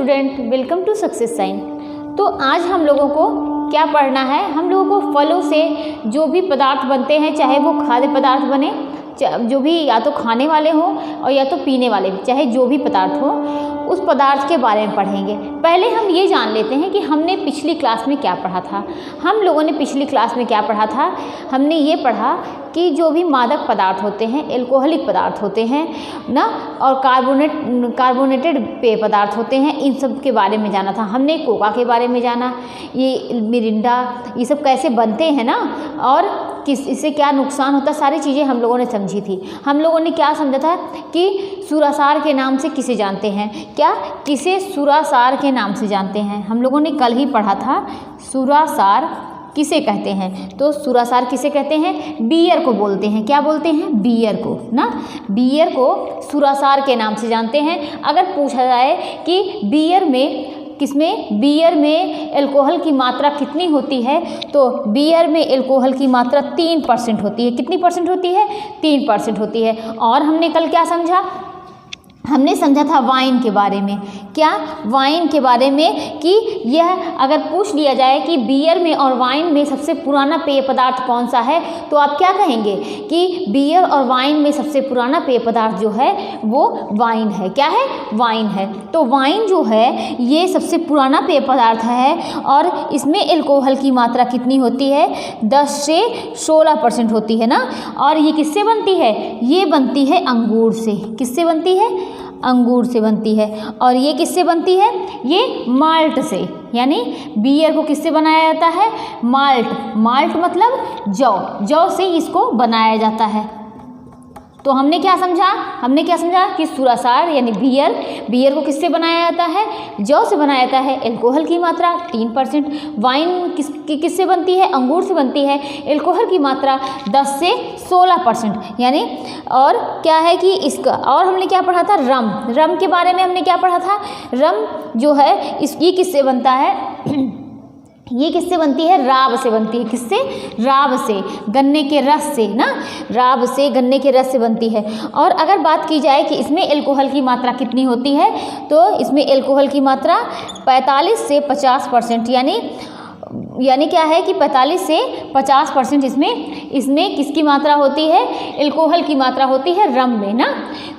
Student, welcome to success sign. तो आज हम लोगों को क्या पढ़ना है, हम लोगों को फलों से जो भी पदार्थ बनते हैं, चाहे वो खाद्य पदार्थ बने, जो भी या तो खाने वाले हों और या तो पीने वाले, चाहे जो भी पदार्थ हो, उस पदार्थ के बारे में पढ़ेंगे। पहले हम ये जान लेते हैं कि हमने पिछली क्लास में क्या पढ़ा था। हम लोगों ने पिछली क्लास में क्या पढ़ा था, हमने ये पढ़ा कि जो भी मादक पदार्थ होते हैं, एल्कोहलिक पदार्थ होते हैं ना, और कार्बोनेटेड पेय पदार्थ होते हैं, इन सब के बारे में जाना था। हमने कोका के बारे में जाना, ये मिरिंडा, ये सब कैसे बनते हैं ना, और इससे क्या नुकसान होता, सारी चीज़ें हम लोगों ने समझी थी। हम लोगों ने क्या समझा था कि सुरासार के नाम से किसे जानते हैं, क्या किसे सुरासार के नाम से जानते हैं। हम लोगों ने कल ही पढ़ा था सुरासार किसे कहते हैं। तो सुरासार किसे कहते हैं, बियर को बोलते हैं। क्या बोलते हैं, बियर को ना, बियर को सुरासार के नाम से जानते हैं। अगर पूछा जाए कि बियर में एल्कोहल की मात्रा कितनी होती है, तो बियर में एल्कोहल की मात्रा 3% होती है। कितनी परसेंट होती है, 3% होती है। और हमने कल क्या समझा, हमने समझा था वाइन के बारे में। क्या, वाइन के बारे में कि यह अगर पूछ लिया जाए कि बियर में और वाइन में सबसे पुराना पेय पदार्थ कौन सा है, तो आप क्या कहेंगे कि बियर और वाइन में सबसे पुराना पेय पदार्थ जो है वो वाइन है। क्या है, वाइन है। तो वाइन जो है ये सबसे पुराना पेय पदार्थ है, और इसमें एल्कोहल की मात्रा कितनी होती है, 10 से 16% होती है ना। और ये किससे बनती है, ये बनती है अंगूर से। किससे बनती है, अंगूर से बनती है। और ये किससे बनती है, ये माल्ट से, यानी बियर को किससे बनाया जाता है, माल्ट मतलब जौ से इसको बनाया जाता है। तो हमने क्या समझा कि सुरासार यानी बियर को किससे बनाया जाता है, जौ से बनाया जाता है। एल्कोहल की मात्रा 3%। वाइन किससे बनती है, अंगूर से बनती है। एल्कोहल की मात्रा 10 से 16% यानी। और क्या है कि इसका, और हमने क्या पढ़ा था, रम के बारे में हमने क्या पढ़ा था। रम जो है ये किससे बनता है, ये किससे बनती है, राब से बनती है। किससे, राब से, गन्ने के रस से ना, राब से, गन्ने के रस से बनती है। और अगर बात की जाए कि इसमें एल्कोहल की मात्रा कितनी होती है, तो इसमें एल्कोहल की मात्रा 45 से 50% यानी क्या है कि 45 से 50% इसमें किसकी मात्रा होती है, एल्कोहल की मात्रा होती है रम में ना।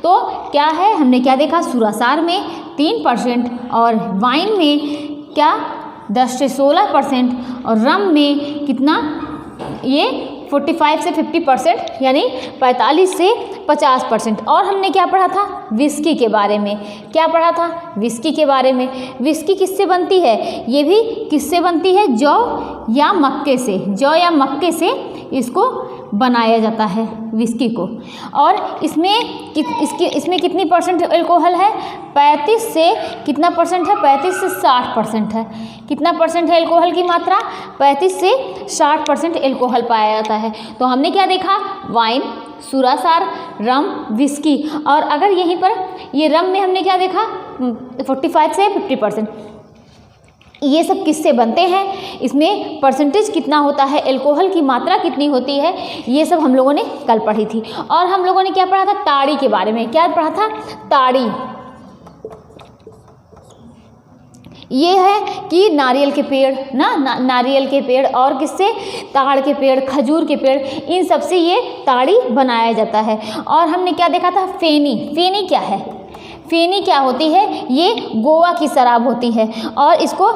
तो क्या है, हमने क्या देखा, सुरासार में 3% और वाइन में क्या 10 से 16% और रम में कितना, ये 45 से 50% यानी 45 से 50%। और हमने क्या पढ़ा था, विस्की के बारे में। क्या पढ़ा था, विस्की के बारे में। विस्की किससे बनती है, ये भी किससे बनती है, जौ या मक्के से इसको बनाया जाता है विस्की को। और इसमें कितनी परसेंट एल्कोहल है, 35 से कितना परसेंट है, 35 से 60% है। कितना परसेंट है एल्कोहल की मात्रा, 35 से 60% एल्कोहल पाया जाता है। तो हमने क्या देखा, वाइन, सुरासार, रम, विस्की। और अगर यहीं पर ये रम में हमने क्या देखा, 45 से 50%। ये सब किससे बनते हैं, इसमें परसेंटेज कितना होता है, एल्कोहल की मात्रा कितनी होती है, ये सब हम लोगों ने कल पढ़ी थी। और हम लोगों ने क्या पढ़ा था, ताड़ी के बारे में। क्या पढ़ा था, ताड़ी। ये है कि नारियल के पेड़ ना, नारियल के पेड़ और किससे, ताड़ के पेड़, खजूर के पेड़, इन सब से ये ताड़ी बनाया जाता है। और हमने क्या देखा था, फेनी क्या है, फेनी क्या होती है, ये गोवा की शराब होती है। और इसको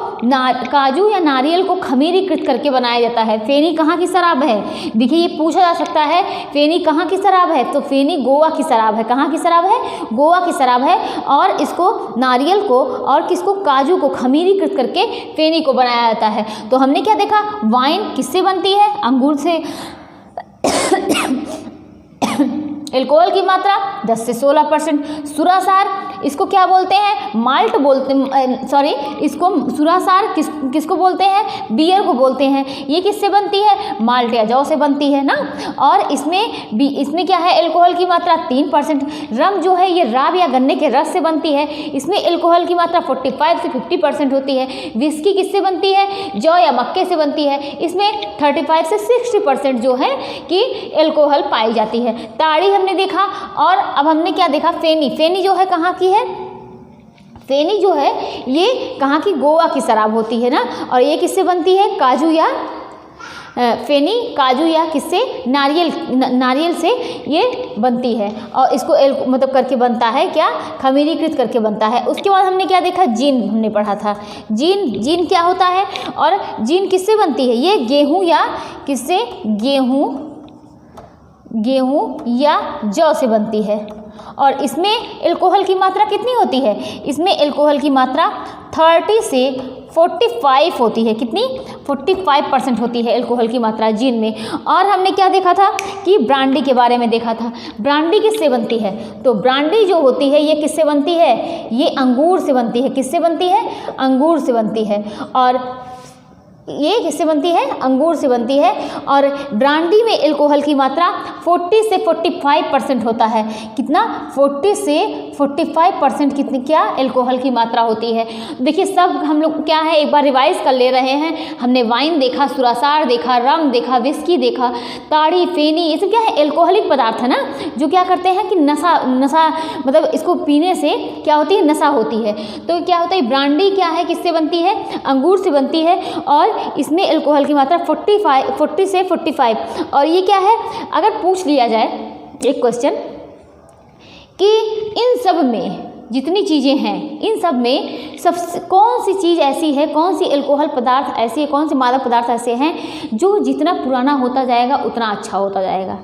काजू या नारियल को खमीरीकृत करके बनाया जाता है। फेनी कहाँ की शराब है, देखिए ये पूछा जा सकता है, फेनी कहाँ की शराब है, तो फेनी गोवा की शराब है। कहाँ की शराब है, गोवा की शराब है। और इसको नारियल को और किसको, काजू को खमीरीकृत करके फेनी को बनाया जाता है। तो हमने क्या देखा, वाइन किससे बनती है, अंगूर से। एल्कोहल की मात्रा 10 से 16%। सुरासार, इसको क्या बोलते हैं, माल्ट बोलते, इसको सुरासार किसको बोलते हैं, बियर को बोलते हैं। ये किससे बनती है, माल्ट या जौ से बनती है ना। और इसमें क्या है, एल्कोहल की मात्रा 3%। रम जो है ये राब या गन्ने के रस से बनती है, इसमें एल्कोहल की मात्रा 45 से 50% होती है। विस्की किससे बनती है, जौ या मक्के से बनती है, इसमें 35 से 60% जो है कि एल्कोहल पाई जाती है। ताड़ी हमने देखा। और अब हमने क्या देखा, फेनी जो है कहाँ की है, फेनी जो है ये कहाँ की, गोवा की शराब होती है ना। और ये किससे बनती है, काजू या फेनी काजू या किससे, नारियल से ये बनती है। और इसको मतलब करके बनता है क्या, खमीरीकृत करके बनता है। उसके बाद हमने क्या देखा, जीन हमने पढ़ा था। जीन क्या होता है और जीन किससे बनती है, ये गेहूँ या किससे, गेहूँ या जौ से बनती है। और इसमें एल्कोहल की मात्रा कितनी होती है, इसमें एल्कोहल की मात्रा 30 से 45 होती है। कितनी, 45% होती है एल्कोहल की मात्रा जीन में। और हमने क्या देखा था कि ब्रांडी के बारे में देखा था। ब्रांडी किससे बनती है, तो ब्रांडी जो होती है ये किससे बनती है, ये अंगूर से बनती है। किससे बनती है, अंगूर से बनती है। और ये किससे बनती है, अंगूर से बनती है। और ब्रांडी में एल्कोहल की मात्रा 40 से 45% होता है। कितना, 40 से 45% कितनी, क्या एल्कोहल की मात्रा होती है। देखिए सब हम लोग क्या है, एक बार रिवाइज कर ले रहे हैं। हमने वाइन देखा, सुरासार देखा, रम देखा, विस्की देखा, ताड़ी, फेनी, ये सब क्या है, एल्कोहलिक पदार्थ है ना, जो क्या करते हैं कि नशा मतलब इसको पीने से क्या होती है, नशा होती है। तो क्या होता है, ब्रांडी क्या है, किससे बनती है, अंगूर से बनती है। और इसमें एल्कोहल की मात्रा 40 से 45। और ये क्या है, अगर पूछ लिया जाए एक क्वेश्चन कि इन सब में जितनी चीज़ें हैं, इन सब में सबसे कौन सी चीज़ ऐसी है, कौन सी एल्कोहल पदार्थ ऐसी है, कौन से मादक पदार्थ ऐसे हैं जो जितना पुराना होता जाएगा उतना अच्छा होता जाएगा,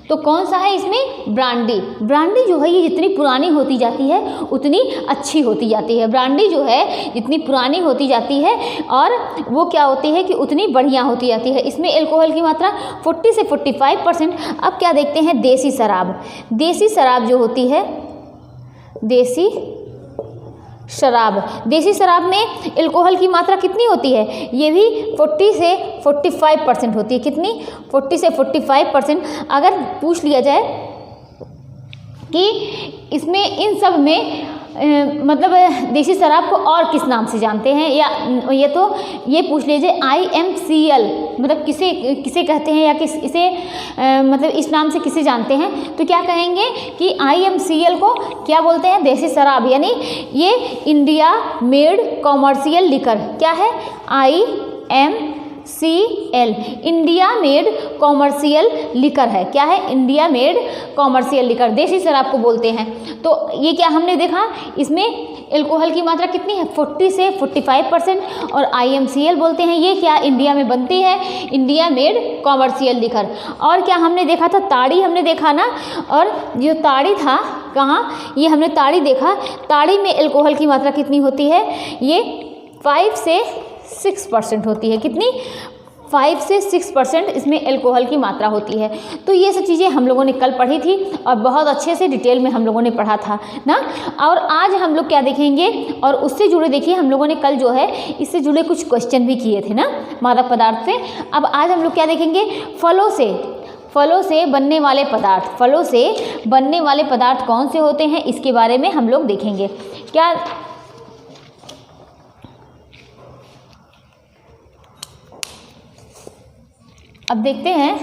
तो कौन सा है इसमें, ब्रांडी जो है ये जितनी पुरानी होती जाती है उतनी अच्छी होती जाती है। ब्रांडी जो है जितनी पुरानी होती जाती है और वो क्या होती है कि उतनी बढ़िया होती जाती है। इसमें एल्कोहल की मात्रा 40 से 45%। अब क्या देखते हैं, देसी शराब जो होती है, देसी शराब में एल्कोहल की मात्रा कितनी होती है, ये भी 40 से 45% होती है। कितनी, 40 से 45%। अगर पूछ लिया जाए कि इसमें इन सब में मतलब देसी शराब को और किस नाम से जानते हैं, या ये पूछ लीजिए IMCL मतलब किसे कहते हैं, या इसे मतलब इस नाम से किसे जानते हैं, तो क्या कहेंगे कि IMCL को क्या बोलते हैं, देसी शराब, यानी ये इंडिया मेड कॉमर्शियल लिकर, क्या है, IMCL India made commercial liquor है। क्या है, इंडिया मेड कॉमर्शियल लिकर, देसी शराब को बोलते हैं। तो ये क्या हमने देखा, इसमें एल्कोहल की मात्रा कितनी है, 40 से 45%। और IMCL बोलते हैं ये क्या, इंडिया में बनती है, इंडिया मेड कॉमर्शियल लिकर। और क्या हमने देखा था, ताड़ी हमने देखा ना। और जो ताड़ी था कहाँ, ये हमने ताड़ी देखा, ताड़ी में एल्कोहल की मात्रा कितनी होती है, ये 5 से 6% होती है। कितनी, 5 से 6% इसमें एल्कोहल की मात्रा होती है। तो ये सब चीज़ें हम लोगों ने कल पढ़ी थी और बहुत अच्छे से डिटेल में हम लोगों ने पढ़ा था ना। और आज हम लोग क्या देखेंगे, और उससे जुड़े देखिए हम लोगों ने कल जो है इससे जुड़े कुछ क्वेश्चन भी किए थे ना मादक पदार्थ से। अब आज हम लोग क्या देखेंगे, फलों से बनने वाले पदार्थ, फलों से बनने वाले पदार्थ कौन से होते हैं, इसके बारे में हम लोग देखेंगे। क्या अब देखते हैं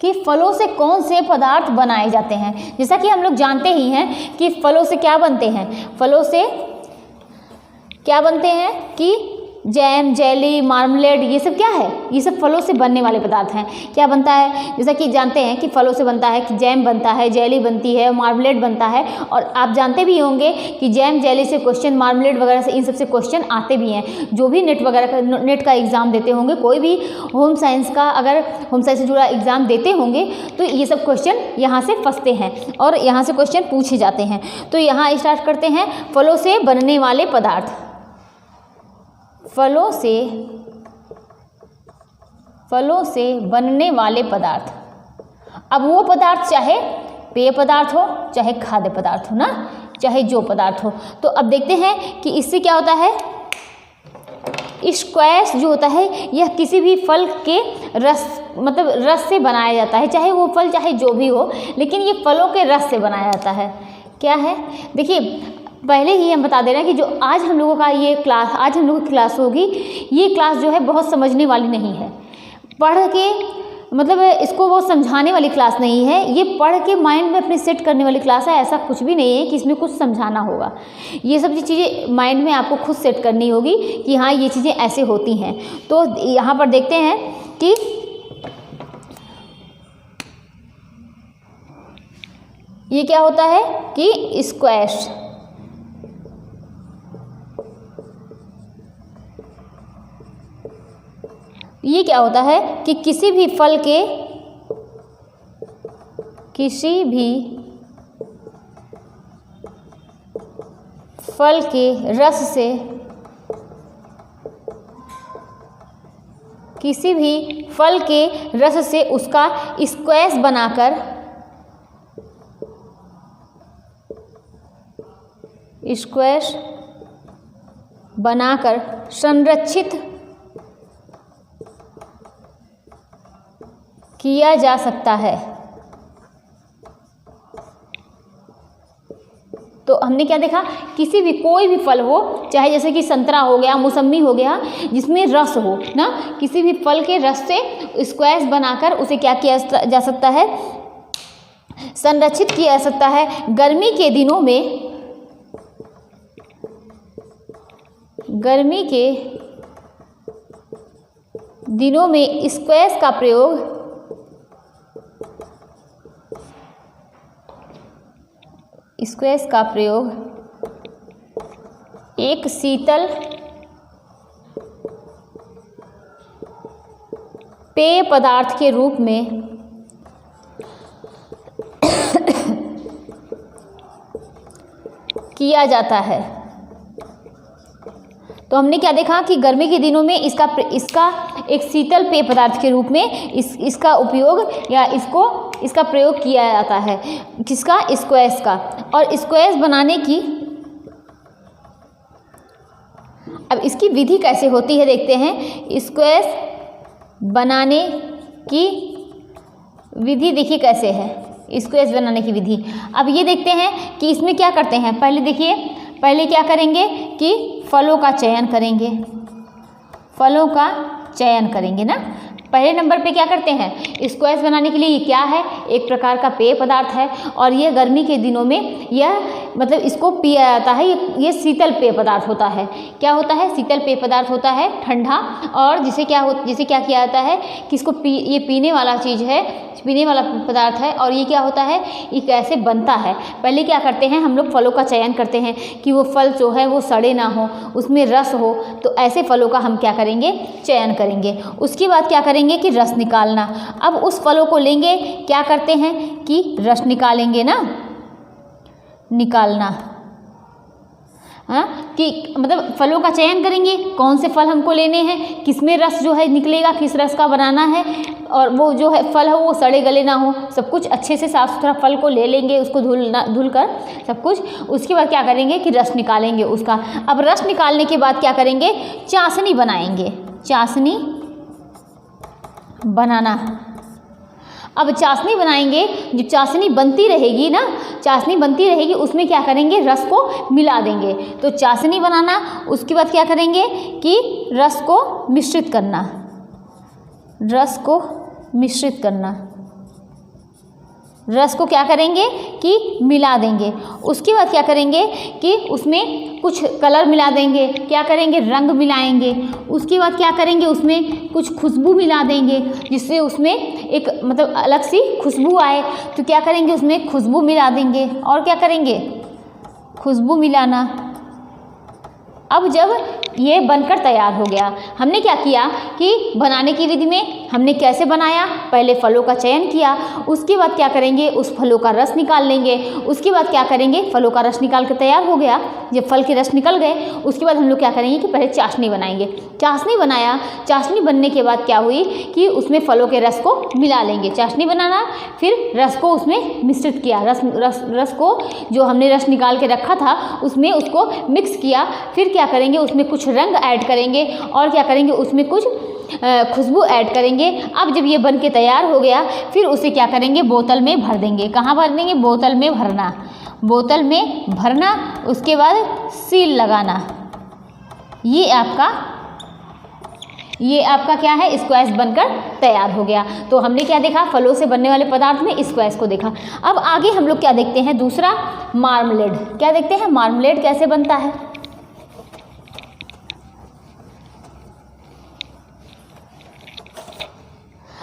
कि फलों से कौन से पदार्थ बनाए जाते हैं। जैसा कि हम लोग जानते ही हैं कि फलों से क्या बनते हैं, फलों से क्या बनते हैं कि जैम, जेली, मार्मलेड, ये सब क्या है, ये सब फलों से बनने वाले पदार्थ हैं। क्या बनता है, जैसा कि जानते हैं कि फलों से बनता है कि जैम बनता है, जेली बनती है, मार्मलेड बनता है। और आप जानते भी होंगे कि जैम, जेली से क्वेश्चन, मार्मलेड वगैरह से इन सब से क्वेश्चन आते भी हैं। जो भी नेट का एग्ज़ाम देते होंगे, कोई भी होम साइंस का अगर होम साइंस से जुड़ा एग्ज़ाम देते होंगे तो ये सब क्वेश्चन यहाँ से फंसते हैं और यहाँ से क्वेश्चन पूछे जाते हैं। तो यहाँ स्टार्ट करते हैं, फलों से बनने वाले पदार्थ। फलों से बनने वाले पदार्थ। अब वो पदार्थ चाहे पेय पदार्थ हो, चाहे खाद्य पदार्थ हो ना, चाहे जो पदार्थ हो। तो अब देखते हैं कि इससे क्या होता है, स्क्वैश जो होता है यह किसी भी फल के रस से बनाया जाता है, चाहे वो फल चाहे जो भी हो, लेकिन ये फलों के रस से बनाया जाता है। क्या है, देखिए पहले ही हम बता दे रहे हैं कि जो आज हम लोगों का ये क्लास, आज हम लोगों की क्लास होगी, ये क्लास जो है बहुत समझने वाली नहीं है। पढ़ के मतलब इसको वो समझाने वाली क्लास नहीं है, ये पढ़ के माइंड में अपने सेट करने वाली क्लास है। ऐसा कुछ भी नहीं है कि इसमें कुछ समझाना होगा। ये सब चीज़ें माइंड में आपको खुद सेट करनी होगी कि हाँ ये चीज़ें ऐसे होती हैं। तो यहाँ पर देखते हैं कि ये क्या होता है कि स्क्वैश, ये क्या होता है कि किसी भी फल के रस से, किसी भी फल के रस से उसका स्क्वैश बनाकर संरक्षित किया जा सकता है। तो हमने क्या देखा, किसी भी कोई भी फल हो, चाहे जैसे कि संतरा हो गया, मौसम्मी हो गया, जिसमें रस हो ना, किसी भी फल के रस से स्क्वैश बनाकर उसे क्या किया जा सकता है, संरक्षित किया जा सकता है। गर्मी के दिनों में स्क्वैश का प्रयोग एक शीतल पेय पदार्थ के रूप में किया जाता है। तो हमने क्या देखा कि गर्मी के दिनों में इसका एक शीतल पेय पदार्थ के रूप में इसका उपयोग या इसका प्रयोग किया जाता है। किसका? स्क्वैश का। और स्क्वैश बनाने की, अब इसकी विधि कैसे होती है देखते हैं। स्क्वैश बनाने की विधि देखिए कैसे है, स्क्वैश बनाने की विधि। अब ये देखते हैं कि इसमें क्या करते हैं। पहले देखिए, पहले क्या करेंगे कि फलों का चयन करेंगे, फलों का चयन करेंगे ना। पहले नंबर पे क्या करते हैं, स्क्वैश बनाने के लिए ये क्या है, एक प्रकार का पेय पदार्थ है। और ये गर्मी के दिनों में यह मतलब इसको पिया जाता है। ये शीतल पेय पदार्थ होता है। क्या होता है? शीतल पेय पदार्थ होता है, ठंडा। और जिसे क्या किया जाता है कि इसको ये पीने वाला चीज़ है, पीने वाला पदार्थ है। और ये क्या होता है, ये कैसे बनता है। पहले क्या करते हैं हम लोग, फलों का चयन करते हैं कि वो फल जो है वो सड़े ना हो, उसमें रस हो। तो ऐसे फलों का हम क्या करेंगे, चयन करेंगे। उसके बाद क्या करेंगे कि रस निकालना। अब उस फलों को लेंगे, क्या करते हैं कि रस निकालेंगे ना, निकालना। हाँ, कि मतलब फलों का चयन करेंगे, कौन से फल हमको लेने हैं, किसमें रस जो है निकलेगा, किस रस का बनाना है। और वो जो है फल हो वो सड़े गले ना हो, सब कुछ अच्छे से साफ़ सुथरा फल को ले लेंगे, उसको धुल कर सब कुछ। उसके बाद क्या करेंगे कि रस निकालेंगे उसका। अब रस निकालने के बाद क्या करेंगे, चाशनी बनाएंगे, चाशनी बनाना। अब चाशनी बनाएंगे, जो चाशनी बनती रहेगी ना, चाशनी बनती रहेगी, उसमें क्या करेंगे, रस को मिला देंगे। तो चाशनी बनाना। उसके बाद क्या करेंगे कि रस को मिश्रित करना, रस को मिश्रित करना, रस को क्या करेंगे कि मिला देंगे। उसके बाद क्या करेंगे कि उसमें कुछ कलर मिला देंगे, क्या करेंगे, रंग मिलाएंगे। उसके बाद क्या करेंगे, उसमें कुछ खुशबू मिला देंगे, जिससे उसमें एक मतलब अलग सी खुशबू आए। तो क्या करेंगे, उसमें खुशबू मिला देंगे। और क्या करेंगे, खुशबू मिलाना। अब जब ये बनकर तैयार हो गया, हमने क्या किया कि बनाने की विधि में हमने कैसे बनाया, पहले फलों का चयन किया। उसके बाद क्या करेंगे, उस फलों का रस निकाल लेंगे। उसके बाद क्या करेंगे, फलों का रस निकाल कर तैयार हो गया। जब फल के रस निकल गए, उसके बाद हम लोग क्या करेंगे कि पहले चाशनी बनाएंगे। चाशनी बनाया, चाशनी बनने के बाद क्या हुई कि उसमें फलों के रस को मिला लेंगे। चाशनी बनाना, फिर रस को उसमें मिश्रित किया, रस को जो हमने रस निकाल के रखा था उसमें उसको मिक्स किया। फिर क्या करेंगे, उसमें कुछ रंग ऐड करेंगे और क्या करेंगे, उसमें कुछ खुशबू ऐड करेंगे। अब जब ये बन के तैयार हो गया, फिर उसे क्या करेंगे, बोतल में भर देंगे। कहाँ भर देंगे, बोतल में भरना, बोतल में भरना। उसके बाद सील लगाना। ये आपका ये आपका क्या है, स्क्वैश बनकर तैयार हो गया। तो हमने क्या देखा, फलों से बनने वाले पदार्थ में स्क्वैश को देखा। अब आगे हम लोग क्या देखते हैं, दूसरा मार्मलेड। क्या देखते हैं, मार्मलेड कैसे बनता है।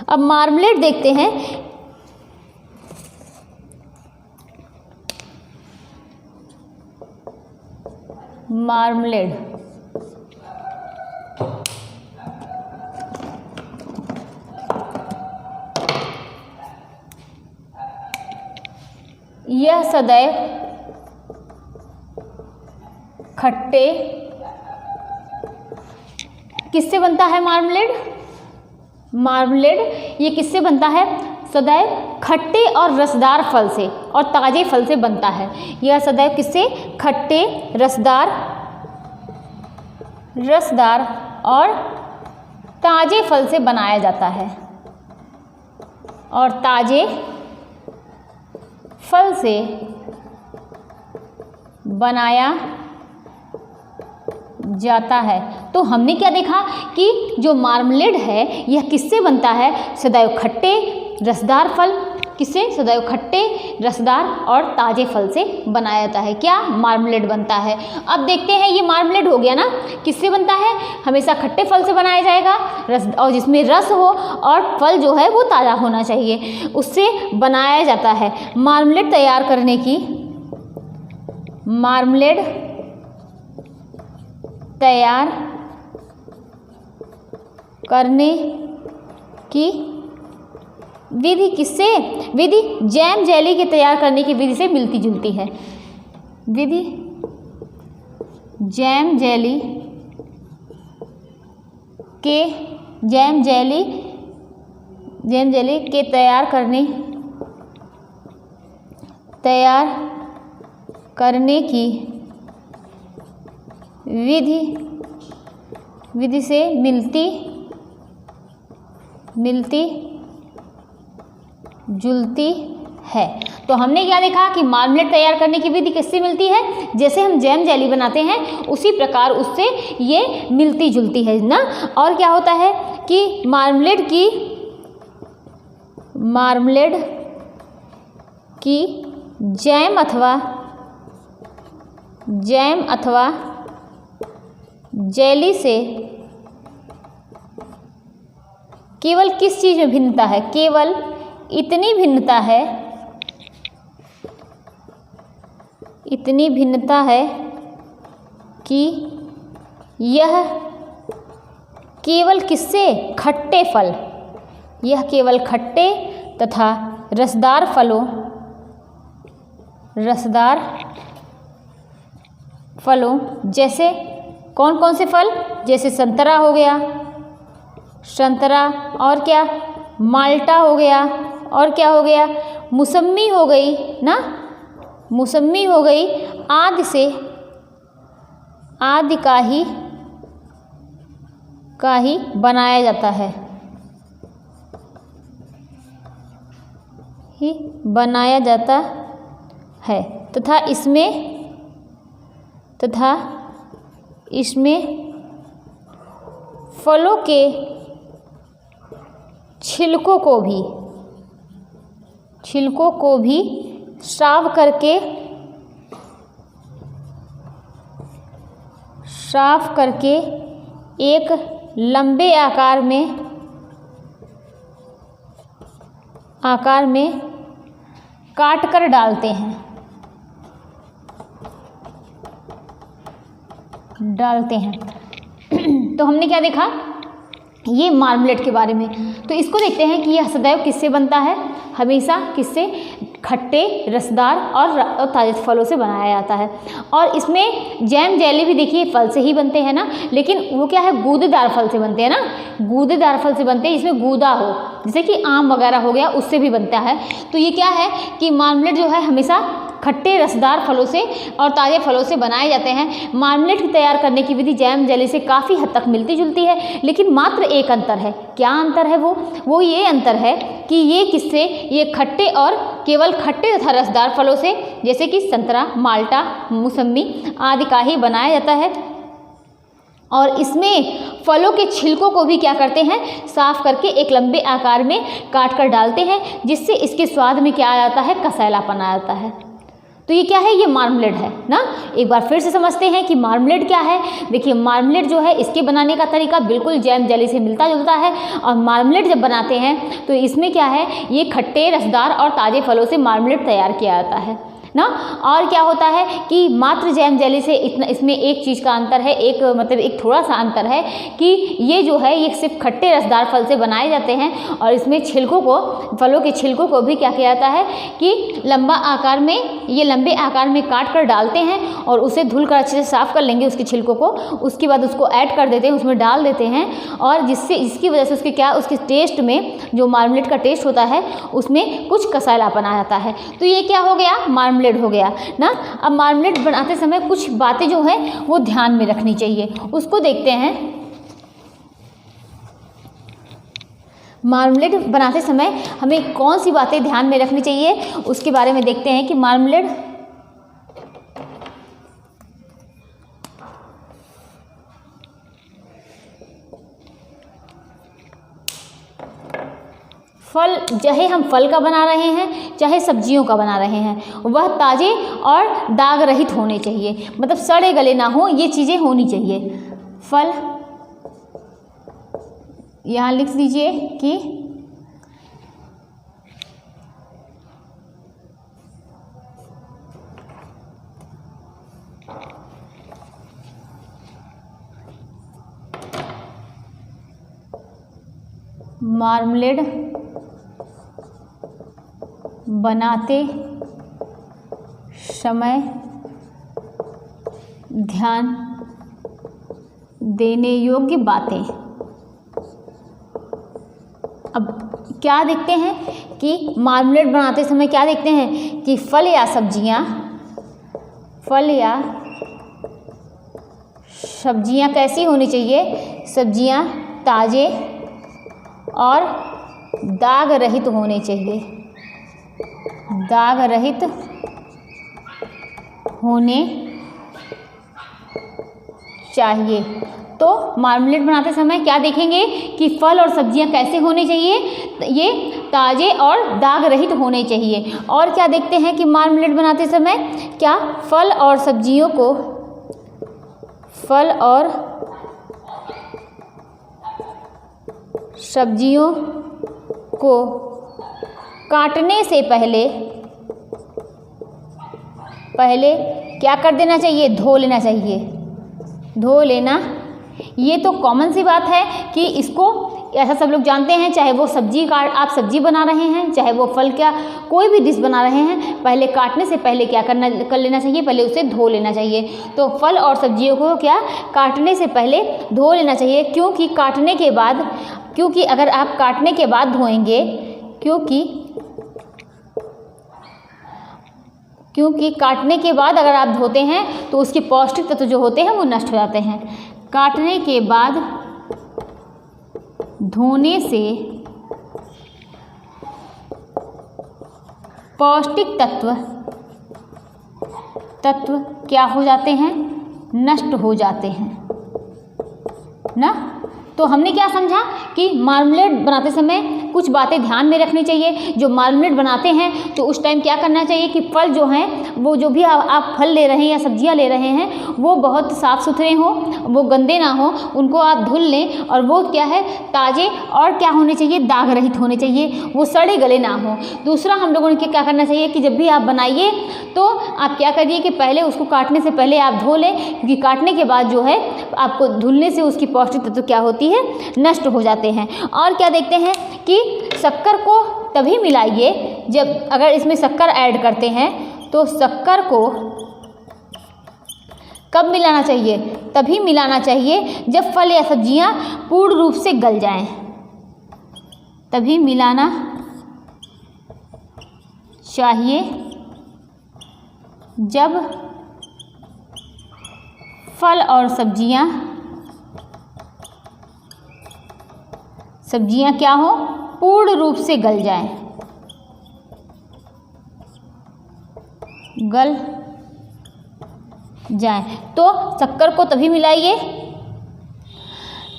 अब मार्मलेड देखते हैं। मार्मलेड यह सदैव खट्टे, किससे बनता है मार्मलेड, मार्मलेड ये किससे बनता है, सदैव खट्टे और रसदार फल से और ताजे फल से बनता है। यह सदैव किससे, खट्टे, रसदार और ताजे फल से बनाया जाता है, और ताजे फल से बनाया जाता है। तो हमने क्या देखा कि जो मार्मलेड है यह किससे बनता है, सदैव खट्टे रसदार फल, किससे, सदैव खट्टे रसदार और ताजे फल से बनाया जाता है। क्या, मार्मलेड बनता है। अब देखते हैं ये मार्मलेड हो गया ना, किससे बनता है, हमेशा खट्टे फल से बनाया जाएगा, रस और जिसमें रस हो और फल जो है वो ताज़ा होना चाहिए, उससे बनाया जाता है। मार्मलेड तैयार करने की, मार्मलेड तैयार करने की विधि किससे, विधि जैम जेली के तैयार करने की विधि से मिलती जुलती है। विधि जैम जेली के, जैम जेली के तैयार करने की विधि से मिलती जुलती है। तो हमने क्या देखा कि मार्मलेड तैयार करने की विधि किससे मिलती है, जैसे हम जैम जेली बनाते हैं उसी प्रकार उससे ये मिलती जुलती है ना। और क्या होता है कि मार्मलेड की जैम अथवा जेली से केवल किस चीज़ में भिन्नता है, केवल इतनी भिन्नता है कि यह केवल किससे, खट्टे फल, यह केवल खट्टे तथा रसदार फलों जैसे कौन कौन से फल, जैसे संतरा हो गया, संतरा, और क्या, माल्टा हो गया, और क्या हो गया, मौसम्मी हो गई ना, मौसम्मी हो गई, आदि का ही बनाया जाता है, तथा इसमें फलों के छिलकों को भी साफ करके एक लंबे आकार में काट कर डालते हैं। तो हमने क्या देखा, ये मार्मलेड के बारे में। तो इसको देखते हैं कि यह सदैव किससे बनता है, हमेशा किससे, खट्टे रसदार और ताजे फलों से बनाया जाता है। और इसमें जैम जेली भी देखिए फल से ही बनते हैं ना, लेकिन वो क्या है, गूदेदार फल से बनते हैं ना, गूदेदार फल से बनते हैं, इसमें गूदा हो, जैसे कि आम वगैरह हो गया, उससे भी बनता है। तो ये क्या है कि मार्मलेड जो है हमेशा खट्टे रसदार फलों से और ताज़े फलों से बनाए जाते हैं। मार्मलेड तैयार करने की विधि जैम जेली से काफ़ी हद तक मिलती जुलती है, लेकिन मात्र एक अंतर है। क्या अंतर है वो ये अंतर है कि ये किससे, ये खट्टे और केवल खट्टे तथा रसदार फलों से, जैसे कि संतरा, माल्टा, मौसम्मी आदि का ही बनाया जाता है। और इसमें फलों के छिलकों को भी क्या करते हैं, साफ करके एक लंबे आकार में काट कर डालते हैं, जिससे इसके स्वाद में क्या आ जाता है, कसैलापन आ जाता है। तो ये क्या है, ये मार्मलेड है ना। एक बार फिर से समझते हैं कि मार्मलेड क्या है। देखिए मार्मलेड जो है इसके बनाने का तरीका बिल्कुल जैम जेली से मिलता जुलता है। और मार्मलेड जब बनाते हैं तो इसमें क्या है, ये खट्टे रसदार और ताज़े फलों से मार्मलेड तैयार किया जाता है ना। और क्या होता है कि मात्र जैम जेली से इतना, इसमें एक चीज़ का अंतर है, एक मतलब एक थोड़ा सा अंतर है कि ये जो है ये सिर्फ खट्टे रसदार फल से बनाए जाते हैं और इसमें छिलकों को, फलों के छिलकों को भी क्या किया जाता है कि लंबा आकार में, ये लंबे आकार में काट कर डालते हैं और उसे धुल कर अच्छे से साफ़ कर लेंगे उसके छिलकों को। उसके बाद उसको ऐड कर देते हैं, उसमें डाल देते हैं और जिससे इसकी वजह से उसके क्या, उसके टेस्ट में, जो मार्मलेड का टेस्ट होता है उसमें कुछ कसैलापन आ जाता है। तो ये क्या हो गया, मार्मलेड हो गया ना। अब मार्मलेड बनाते समय कुछ बातें जो है वो ध्यान में रखनी चाहिए, उसको देखते हैं। मार्मलेड बनाते समय हमें कौन सी बातें ध्यान में रखनी चाहिए उसके बारे में देखते हैं कि मार्मलेड फल, चाहे हम फल का बना रहे हैं चाहे सब्जियों का बना रहे हैं, वह ताज़े और दाग रहित होने चाहिए, मतलब सड़े गले ना हो, ये चीज़ें होनी चाहिए। फल यहाँ लिख दीजिए कि मार्मलेड बनाते समय ध्यान देने योग्य बातें। अब क्या देखते हैं कि मार्मलेड बनाते समय क्या देखते हैं कि फल या सब्जियां कैसी होनी चाहिए, सब्जियां ताज़े और दाग रहित होने चाहिए, दाग रहित होने चाहिए। तो मार्मलेड बनाते समय क्या देखेंगे कि फल और सब्जियां कैसे होने चाहिए, ये ताज़े और दाग रहित होने चाहिए। और क्या देखते हैं कि मार्मलेड बनाते समय क्या, फल और सब्जियों को काटने से पहले क्या कर देना चाहिए, धो लेना चाहिए, धो लेना। ये तो कॉमन सी बात है कि इसको ऐसा सब लोग जानते हैं, चाहे वो आप सब्जी बना रहे हैं, चाहे वो फल का कोई भी डिश बना रहे हैं, पहले काटने से पहले क्या कर लेना चाहिए, पहले उसे धो लेना चाहिए। तो फल और सब्जियों को क्या, काटने से पहले धो लेना चाहिए, क्योंकि अगर आप काटने के बाद धोएंगे, क्योंकि काटने के बाद अगर आप धोते हैं तो उसके पौष्टिक तत्व जो होते हैं वो नष्ट हो जाते हैं। काटने के बाद धोने से पौष्टिक तत्व क्या हो जाते हैं, नष्ट हो जाते हैं ना। तो हमने क्या समझा कि मार्मलेड बनाते समय कुछ बातें ध्यान में रखनी चाहिए। जो मार्मलेड बनाते हैं तो उस टाइम क्या करना चाहिए कि फल जो हैं, वो जो भी आप फल ले रहे हैं या सब्जियां ले रहे हैं, वो बहुत साफ़ सुथरे हों, वो गंदे ना हो, उनको आप धुल लें। और वो क्या है, ताज़े और क्या होने चाहिए, दाग रहित होने चाहिए, वो सड़े गले ना हो। दूसरा हम लोगों ने क्या करना चाहिए कि जब भी आप बनाइए तो आप क्या करिए कि पहले उसको काटने से पहले आप धो लें, क्योंकि काटने के बाद जो है आपको धुलने से उसकी पौष्टिक तत्व क्या होती है, नष्ट हो जाते हैं। और क्या देखते हैं कि शक्कर को तभी मिलाइए जब, अगर इसमें शक्कर ऐड करते हैं तो शक्कर को कब मिलाना चाहिए, तभी मिलाना चाहिए जब फल या सब्जियां पूर्ण रूप से गल जाएं, तभी मिलाना चाहिए जब फल और सब्जियां क्या हो, पूर्ण रूप से गल जाएं, तो शक्कर को तभी मिलाइए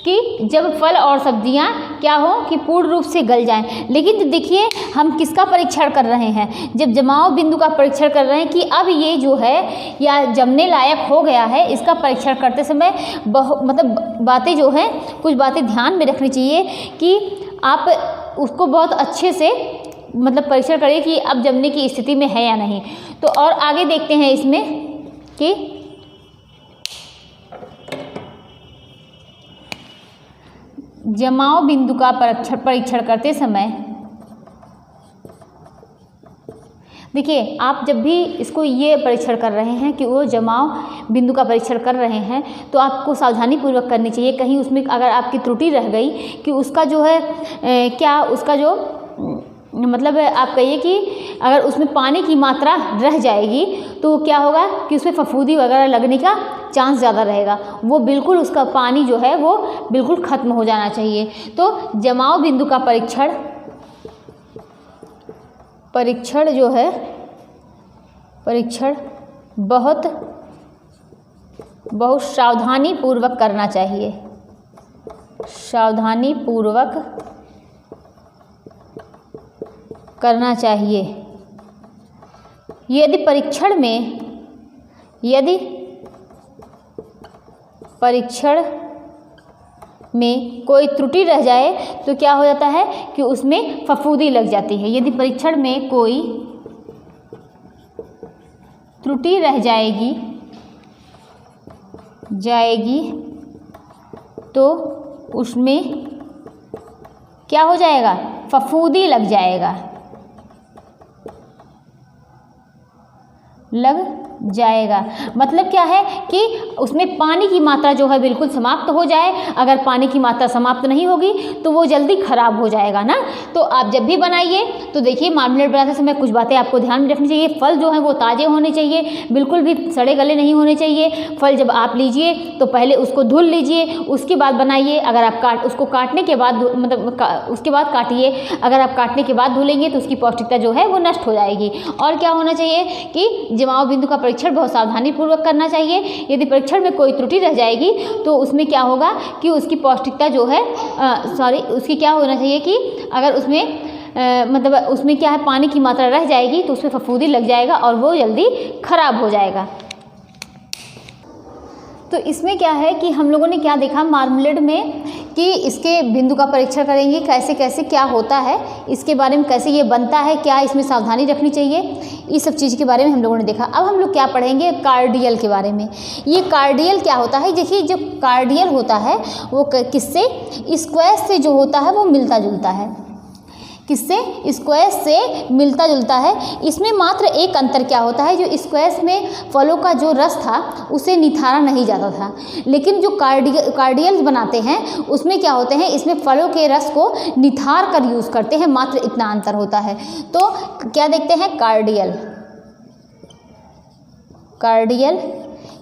कि जब फल और सब्जियां क्या हो कि पूर्ण रूप से गल जाएं। लेकिन देखिए हम किसका परीक्षण कर रहे हैं, जब जमाव बिंदु का परीक्षण कर रहे हैं कि अब ये जो है या जमने लायक हो गया है। इसका परीक्षण करते समय मतलब बातें जो हैं, कुछ बातें ध्यान में रखनी चाहिए कि आप उसको बहुत अच्छे से मतलब परीक्षण करिए कि अब जमने की स्थिति में है या नहीं। तो और आगे देखते हैं इसमें कि जमाव बिंदु का परीक्षण करते समय देखिए, आप जब भी इसको ये परीक्षण कर रहे हैं कि वो जमाव बिंदु का परीक्षण कर रहे हैं तो आपको सावधानी पूर्वक करनी चाहिए। कहीं उसमें अगर आपकी त्रुटि रह गई कि उसका जो है क्या उसका जो मतलब आप कहिए कि अगर उसमें पानी की मात्रा रह जाएगी तो क्या होगा कि उसमें फफूंदी वगैरह लगने का चांस ज़्यादा रहेगा। वो बिल्कुल उसका पानी जो है वो बिल्कुल ख़त्म हो जाना चाहिए। तो जमाव बिंदु का परीक्षण जो है बहुत सावधानी पूर्वक करना चाहिए। सावधानी पूर्वक करना चाहिए। यदि परीक्षण में कोई त्रुटि रह जाए तो क्या हो जाता है कि उसमें फफूंदी लग जाती है। यदि परीक्षण में कोई त्रुटि रह जाएगी तो उसमें क्या हो जाएगा, फफूंदी लग जाएगा। मतलब क्या है कि उसमें पानी की मात्रा जो है बिल्कुल समाप्त हो जाए। अगर पानी की मात्रा समाप्त नहीं होगी तो वो जल्दी खराब हो जाएगा ना। तो आप जब भी बनाइए तो देखिए, मार्मलेट बनाते समय कुछ बातें आपको ध्यान में रखनी चाहिए। फल जो है वो ताज़े होने चाहिए, बिल्कुल भी सड़े गले नहीं होने चाहिए। फल जब आप लीजिए तो पहले उसको धुल लीजिए, उसके बाद बनाइए। अगर आप उसको काटने के बाद मतलब उसके बाद काटिए। अगर आप काटने के बाद धुलेंगे तो उसकी पौष्टिकता जो है वो नष्ट हो जाएगी। और क्या होना चाहिए कि जमाव बिंदु का परीक्षण बहुत सावधानी पूर्वक करना चाहिए। यदि परीक्षण में कोई त्रुटि रह जाएगी तो उसमें क्या होगा कि उसकी पौष्टिकता जो है उसकी क्या होना चाहिए कि अगर उसमें मतलब उसमें क्या है पानी की मात्रा रह जाएगी तो उसमें फफूंदी लग जाएगा और वो जल्दी खराब हो जाएगा। तो इसमें क्या है कि हम लोगों ने क्या देखा मार्मलेड में कि इसके बिंदु का परीक्षण करेंगे, कैसे कैसे क्या होता है, इसके बारे में कैसे ये बनता है, क्या इसमें सावधानी रखनी चाहिए, इस सब चीज़ के बारे में हम लोगों ने देखा। अब हम लोग क्या पढ़ेंगे, कार्डियल के बारे में। ये कार्डियल क्या होता है, देखिए जो कार्डियल होता है वो किससे, स्क्वैश से जो होता है वो मिलता जुलता है। किससे, स्क्वैश से मिलता जुलता है। इसमें मात्र एक अंतर क्या होता है, जो स्क्वैश में फलों का जो रस था उसे निथारा नहीं जाता था, लेकिन जो कार्डियल बनाते हैं उसमें क्या होते हैं, इसमें फलों के रस को निथार कर यूज़ करते हैं। मात्र इतना अंतर होता है। तो क्या देखते हैं, कार्डियल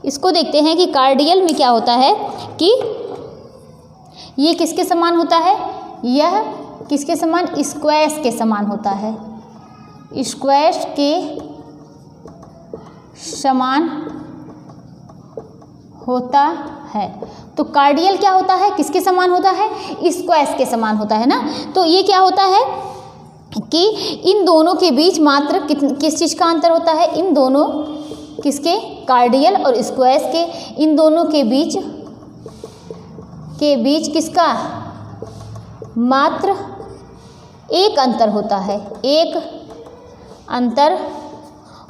इसको देखते हैं कि कार्डियल में क्या होता है कि ये किसके समान होता है, यह किसके समान, स्क्वैश के समान होता है। स्क्वैश के समान होता है। तो कार्डियल क्या होता है, किसके समान होता है, स्क्वैश के समान होता है ना। तो ये क्या होता है कि इन दोनों के बीच मात्र किस चीज़ का अंतर होता है, इन दोनों किसके, कार्डियल और स्क्वैश के, इन दोनों के बीच किसका, मात्र एक अंतर होता है। एक अंतर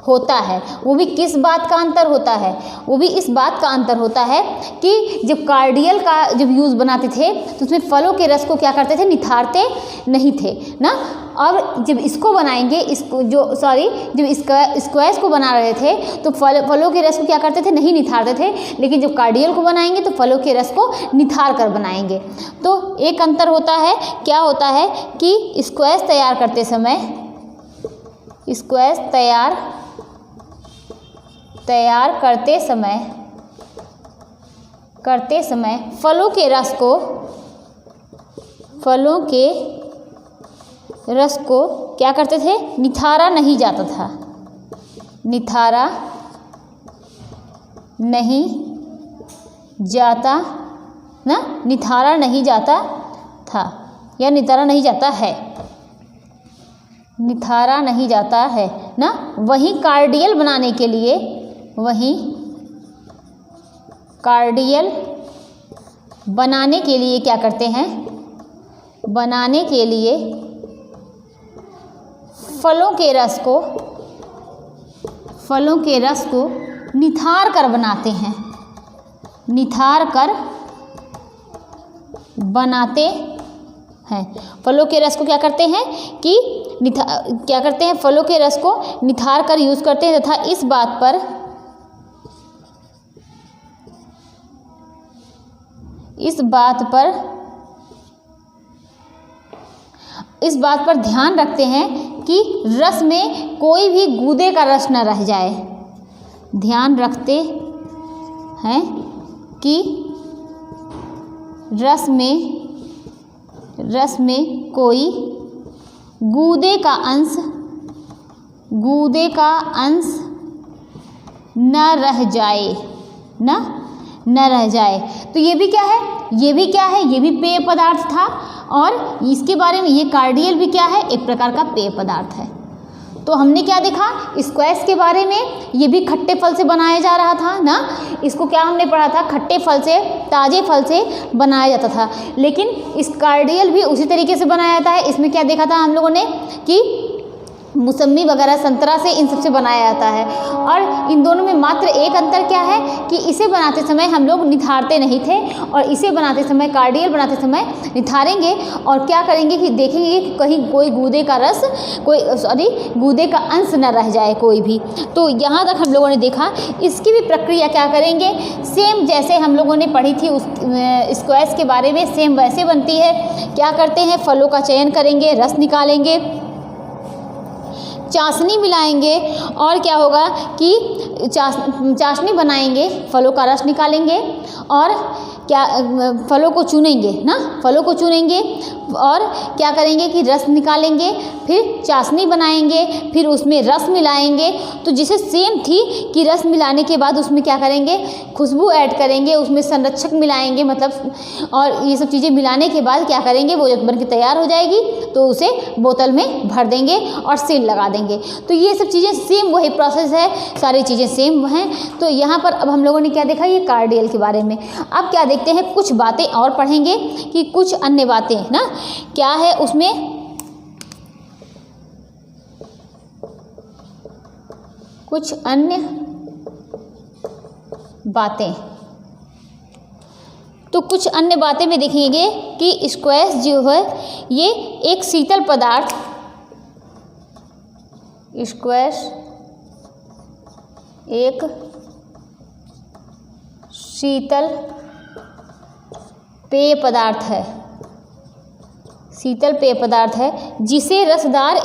होता है। वो भी किस बात का अंतर होता है, वो भी इस बात का अंतर होता है कि जब कार्डियल का जब यूज़ बनाते थे तो उसमें फलों के रस को क्या करते थे, निथारते नहीं थे ना। और जब इसको बनाएंगे, जब स्क्वैश को बना रहे थे तो फलों के रस को क्या करते थे, नहीं निथारते थे। लेकिन जब कार्डियल को बनाएंगे तो फलों के रस को निथार कर बनाएंगे। तो एक अंतर होता है, क्या होता है कि स्क्वैश तैयार करते समय फलों के रस को क्या करते थे, निथारा नहीं जाता था, निथारा नहीं जाता ना, निथारा नहीं जाता था या निथारा नहीं जाता है, निथारा नहीं जाता है ना। वहीं कार्डियल बनाने के लिए, वहीं कार्डियल बनाने के लिए क्या करते हैं, बनाने के लिए फलों के रस को निथार कर बनाते हैं, निथार कर बनाते हैं। फलों के रस को क्या करते हैं कि क्या करते हैं, फलों के रस को निथार कर यूज करते हैं तथा इस बात पर ध्यान रखते हैं कि रस में कोई भी गूदे का रस न रह जाए। ध्यान रखते हैं कि रस में कोई गूदे का अंश न रह जाए, न रह जाए। तो ये भी क्या है, ये भी पेय पदार्थ था और इसके बारे में, ये कार्डियल भी क्या है, एक प्रकार का पेय पदार्थ है। तो हमने क्या देखा, स्क्वैश के बारे में, ये भी खट्टे फल से बनाया जा रहा था ना। इसको क्या हमने पढ़ा था, खट्टे फल से, ताजे फल से बनाया जाता था। लेकिन इस कार्डियल भी उसी तरीके से बनाया जाता है। इसमें क्या देखा था हम लोगों ने कि मौसम्मी वगैरह, संतरा से, इन सब से बनाया जाता है। और इन दोनों में मात्र एक अंतर क्या है कि इसे बनाते समय हम लोग निथारते नहीं थे और इसे बनाते समय, कार्डियल बनाते समय निथारेंगे और क्या करेंगे कि देखेंगे कि कहीं कोई गूदे का अंश न रह जाए कोई भी। तो यहाँ तक हम लोगों ने देखा। इसकी भी प्रक्रिया क्या करेंगे, सेम जैसे हम लोगों ने पढ़ी थी उस स्क्वैश के बारे में, सेम वैसे बनती है। क्या करते हैं, फलों का चयन करेंगे, रस निकालेंगे, चाशनी मिलाएंगे और क्या होगा कि चाशनी बनाएंगे, फलों का रस निकालेंगे और क्या फलों को चुनेंगे ना, फलों को चुनेंगे और क्या करेंगे कि रस निकालेंगे, फिर चाशनी बनाएंगे, फिर उसमें रस मिलाएंगे। तो जिसे सेम थी कि रस मिलाने के बाद उसमें क्या करेंगे, खुशबू ऐड करेंगे, उसमें संरक्षक मिलाएंगे, मतलब और ये सब चीज़ें मिलाने के बाद क्या करेंगे, वो जब बन के तैयार हो जाएगी तो उसे बोतल में भर देंगे और सील लगा देंगे। तो ये सब चीज़ें सेम वही प्रोसेस है, सारी चीज़ें सेम हैं। तो यहाँ पर अब हम लोगों ने क्या देखा, ये कार्डियल के बारे में। अब क्या देखते हैं, कुछ बातें और पढ़ेंगे कि कुछ अन्य बातें ना क्या है उसमें, कुछ अन्य बातें। तो कुछ अन्य बातें में देखेंगे कि स्क्वैश जो है ये एक शीतल पदार्थ, स्क्वैश एक शीतल पेय पदार्थ है, शीतल पेय पदार्थ है जिसे रसदार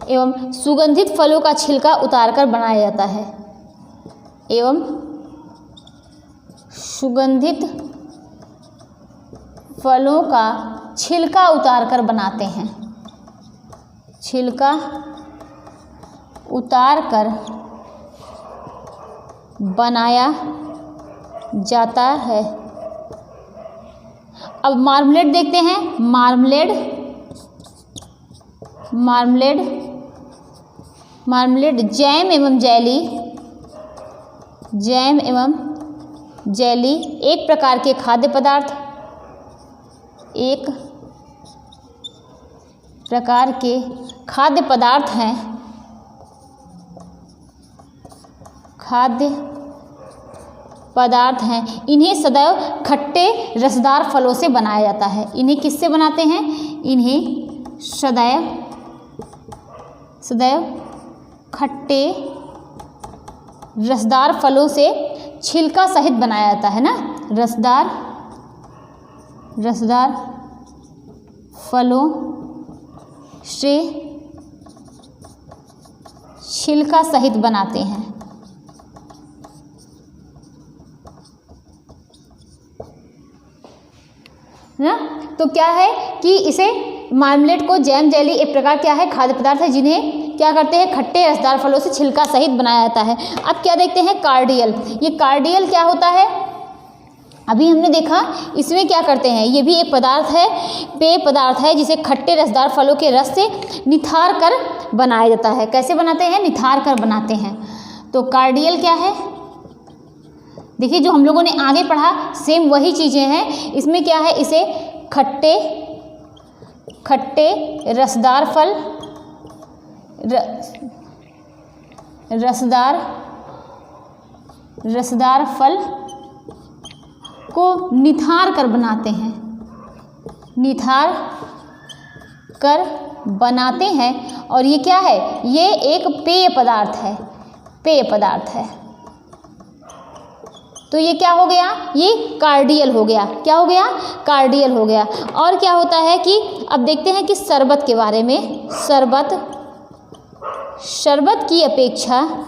एवं सुगंधित फलों का छिलका उतारकर बनाया जाता है, एवं सुगंधित फलों का छिलका उतारकर बनाते हैं, छिलका उतारकर बनाया जाता है। अब मार्मलेड देखते हैं। मार्मलेड जैम एवं जेली एक प्रकार के खाद्य पदार्थ, एक प्रकार के खाद्य पदार्थ हैं, खाद्य पदार्थ हैं। इन्हें सदैव खट्टे रसदार फलों से बनाया जाता है। इन्हें किससे बनाते हैं, इन्हें सदैव खट्टे रसदार फलों से छिलका सहित बनाया जाता है ना, रसदार फलों से छिलका सहित बनाते हैं। ना तो क्या है कि इसे मार्मलेड को जैम जेली एक प्रकार क्या है, खाद्य पदार्थ है जिन्हें क्या करते हैं, खट्टे रसदार फलों से छिलका सहित बनाया जाता है। अब क्या देखते हैं, कार्डियल। ये कार्डियल क्या होता है, अभी हमने देखा इसमें क्या करते हैं, ये भी एक पदार्थ है, पेय पदार्थ है, जिसे खट्टे रसदार फलों के रस से निथार कर बनाया जाता है। कैसे बनाते हैं, निथार कर बनाते हैं। तो कार्डियल क्या है, देखिए जो हम लोगों ने आगे पढ़ा सेम वही चीज़ें हैं। इसमें क्या है, इसे खट्टे रसदार फल, रसदार फल को निथार कर बनाते हैं, निथार कर बनाते हैं। और ये क्या है, ये एक पेय पदार्थ है, पेय पदार्थ है। तो ये क्या हो गया, ये कार्डियल हो गया। क्या हो गया, कार्डियल हो गया। और क्या होता है कि अब देखते हैं कि शरबत के बारे में। शरबत की अपेक्षा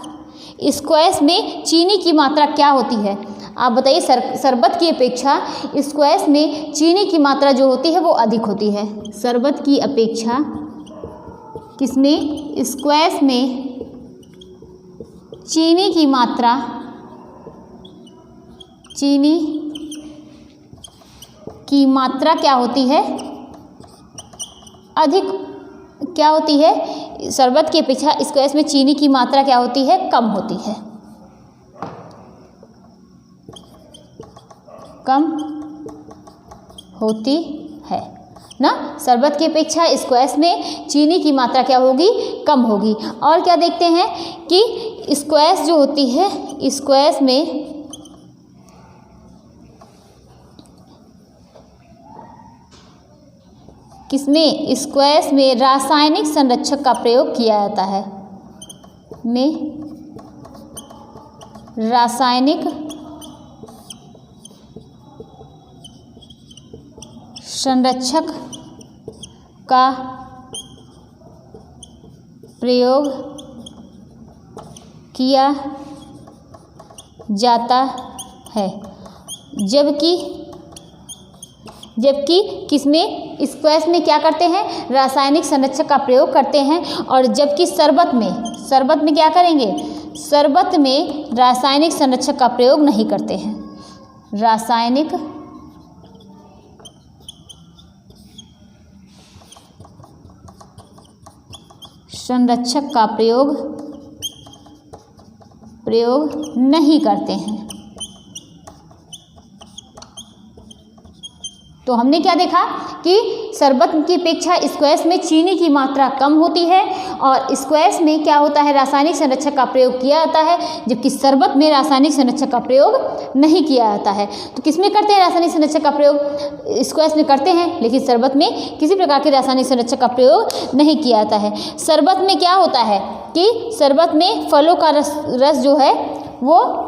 स्क्वैश में चीनी की मात्रा क्या होती है, आप बताइए। शरबत की अपेक्षा स्क्वैश में चीनी की मात्रा जो होती है वो अधिक होती है। शरबत की अपेक्षा किसमें, स्क्वैश में चीनी की मात्रा क्या होती है, अधिक क्या होती है, शरबत की अपेक्षा स्क्वैश में चीनी की मात्रा क्या होती है, कम होती है, कम होती है ना। शरबत की अपेक्षा स्क्वैश में चीनी की मात्रा क्या होगी, कम होगी। और क्या देखते हैं कि स्क्वैश जो होती है, स्क्वैश में किसमें, स्क्वैश में रासायनिक संरक्षक का प्रयोग किया जाता है, में रासायनिक संरक्षक का प्रयोग किया जाता है। जबकि किसमें, स्क्वैश में क्या करते हैं, रासायनिक संरक्षक का प्रयोग करते हैं। और जबकि शरबत में क्या करेंगे, शरबत में रासायनिक संरक्षक का प्रयोग नहीं करते हैं। रासायनिक संरक्षक का प्रयोग नहीं करते हैं। तो हमने क्या देखा कि शरबत की अपेक्षा स्क्वैश में चीनी की मात्रा कम होती है और स्क्वैश में क्या होता है, रासायनिक संरक्षक का प्रयोग किया जाता है, जबकि शरबत में रासायनिक संरक्षक का प्रयोग नहीं किया जाता है। तो किसमें करते हैं रासायनिक संरक्षक का प्रयोग, स्क्वैश में करते हैं, लेकिन शरबत में किसी प्रकार के रासायनिक संरक्षक का प्रयोग नहीं किया जाता है। शरबत में क्या होता है कि शरबत में फलों का रस जो है वो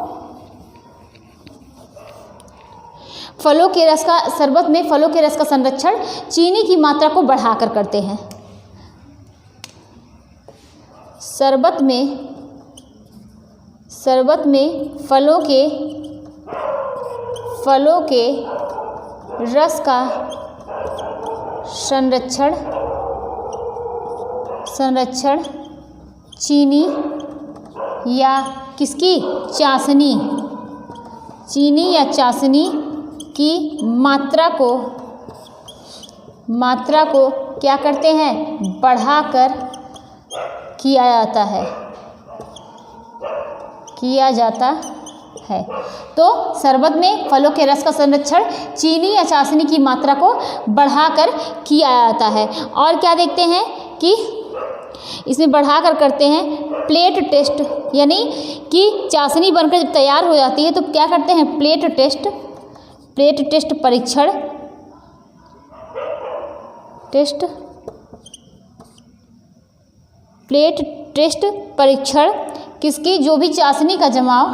शरबत में फलों के रस का संरक्षण चीनी की मात्रा को बढ़ाकर करते हैं। शरबत में फलों के रस का संरक्षण चीनी या किसकी, चीनी या चाशनी की मात्रा को क्या करते हैं, बढ़ाकर किया जाता है। तो शरबत में फलों के रस का संरक्षण चीनी या चाशनी की मात्रा को बढ़ाकर किया जाता है। और क्या देखते हैं कि इसमें बढ़ाकर करते हैं प्लेट टेस्ट, यानी कि चाशनी बनकर जब तैयार हो जाती है तो क्या करते हैं, प्लेट टेस्ट परीक्षण किसकी, जो भी चाशनी का जमाव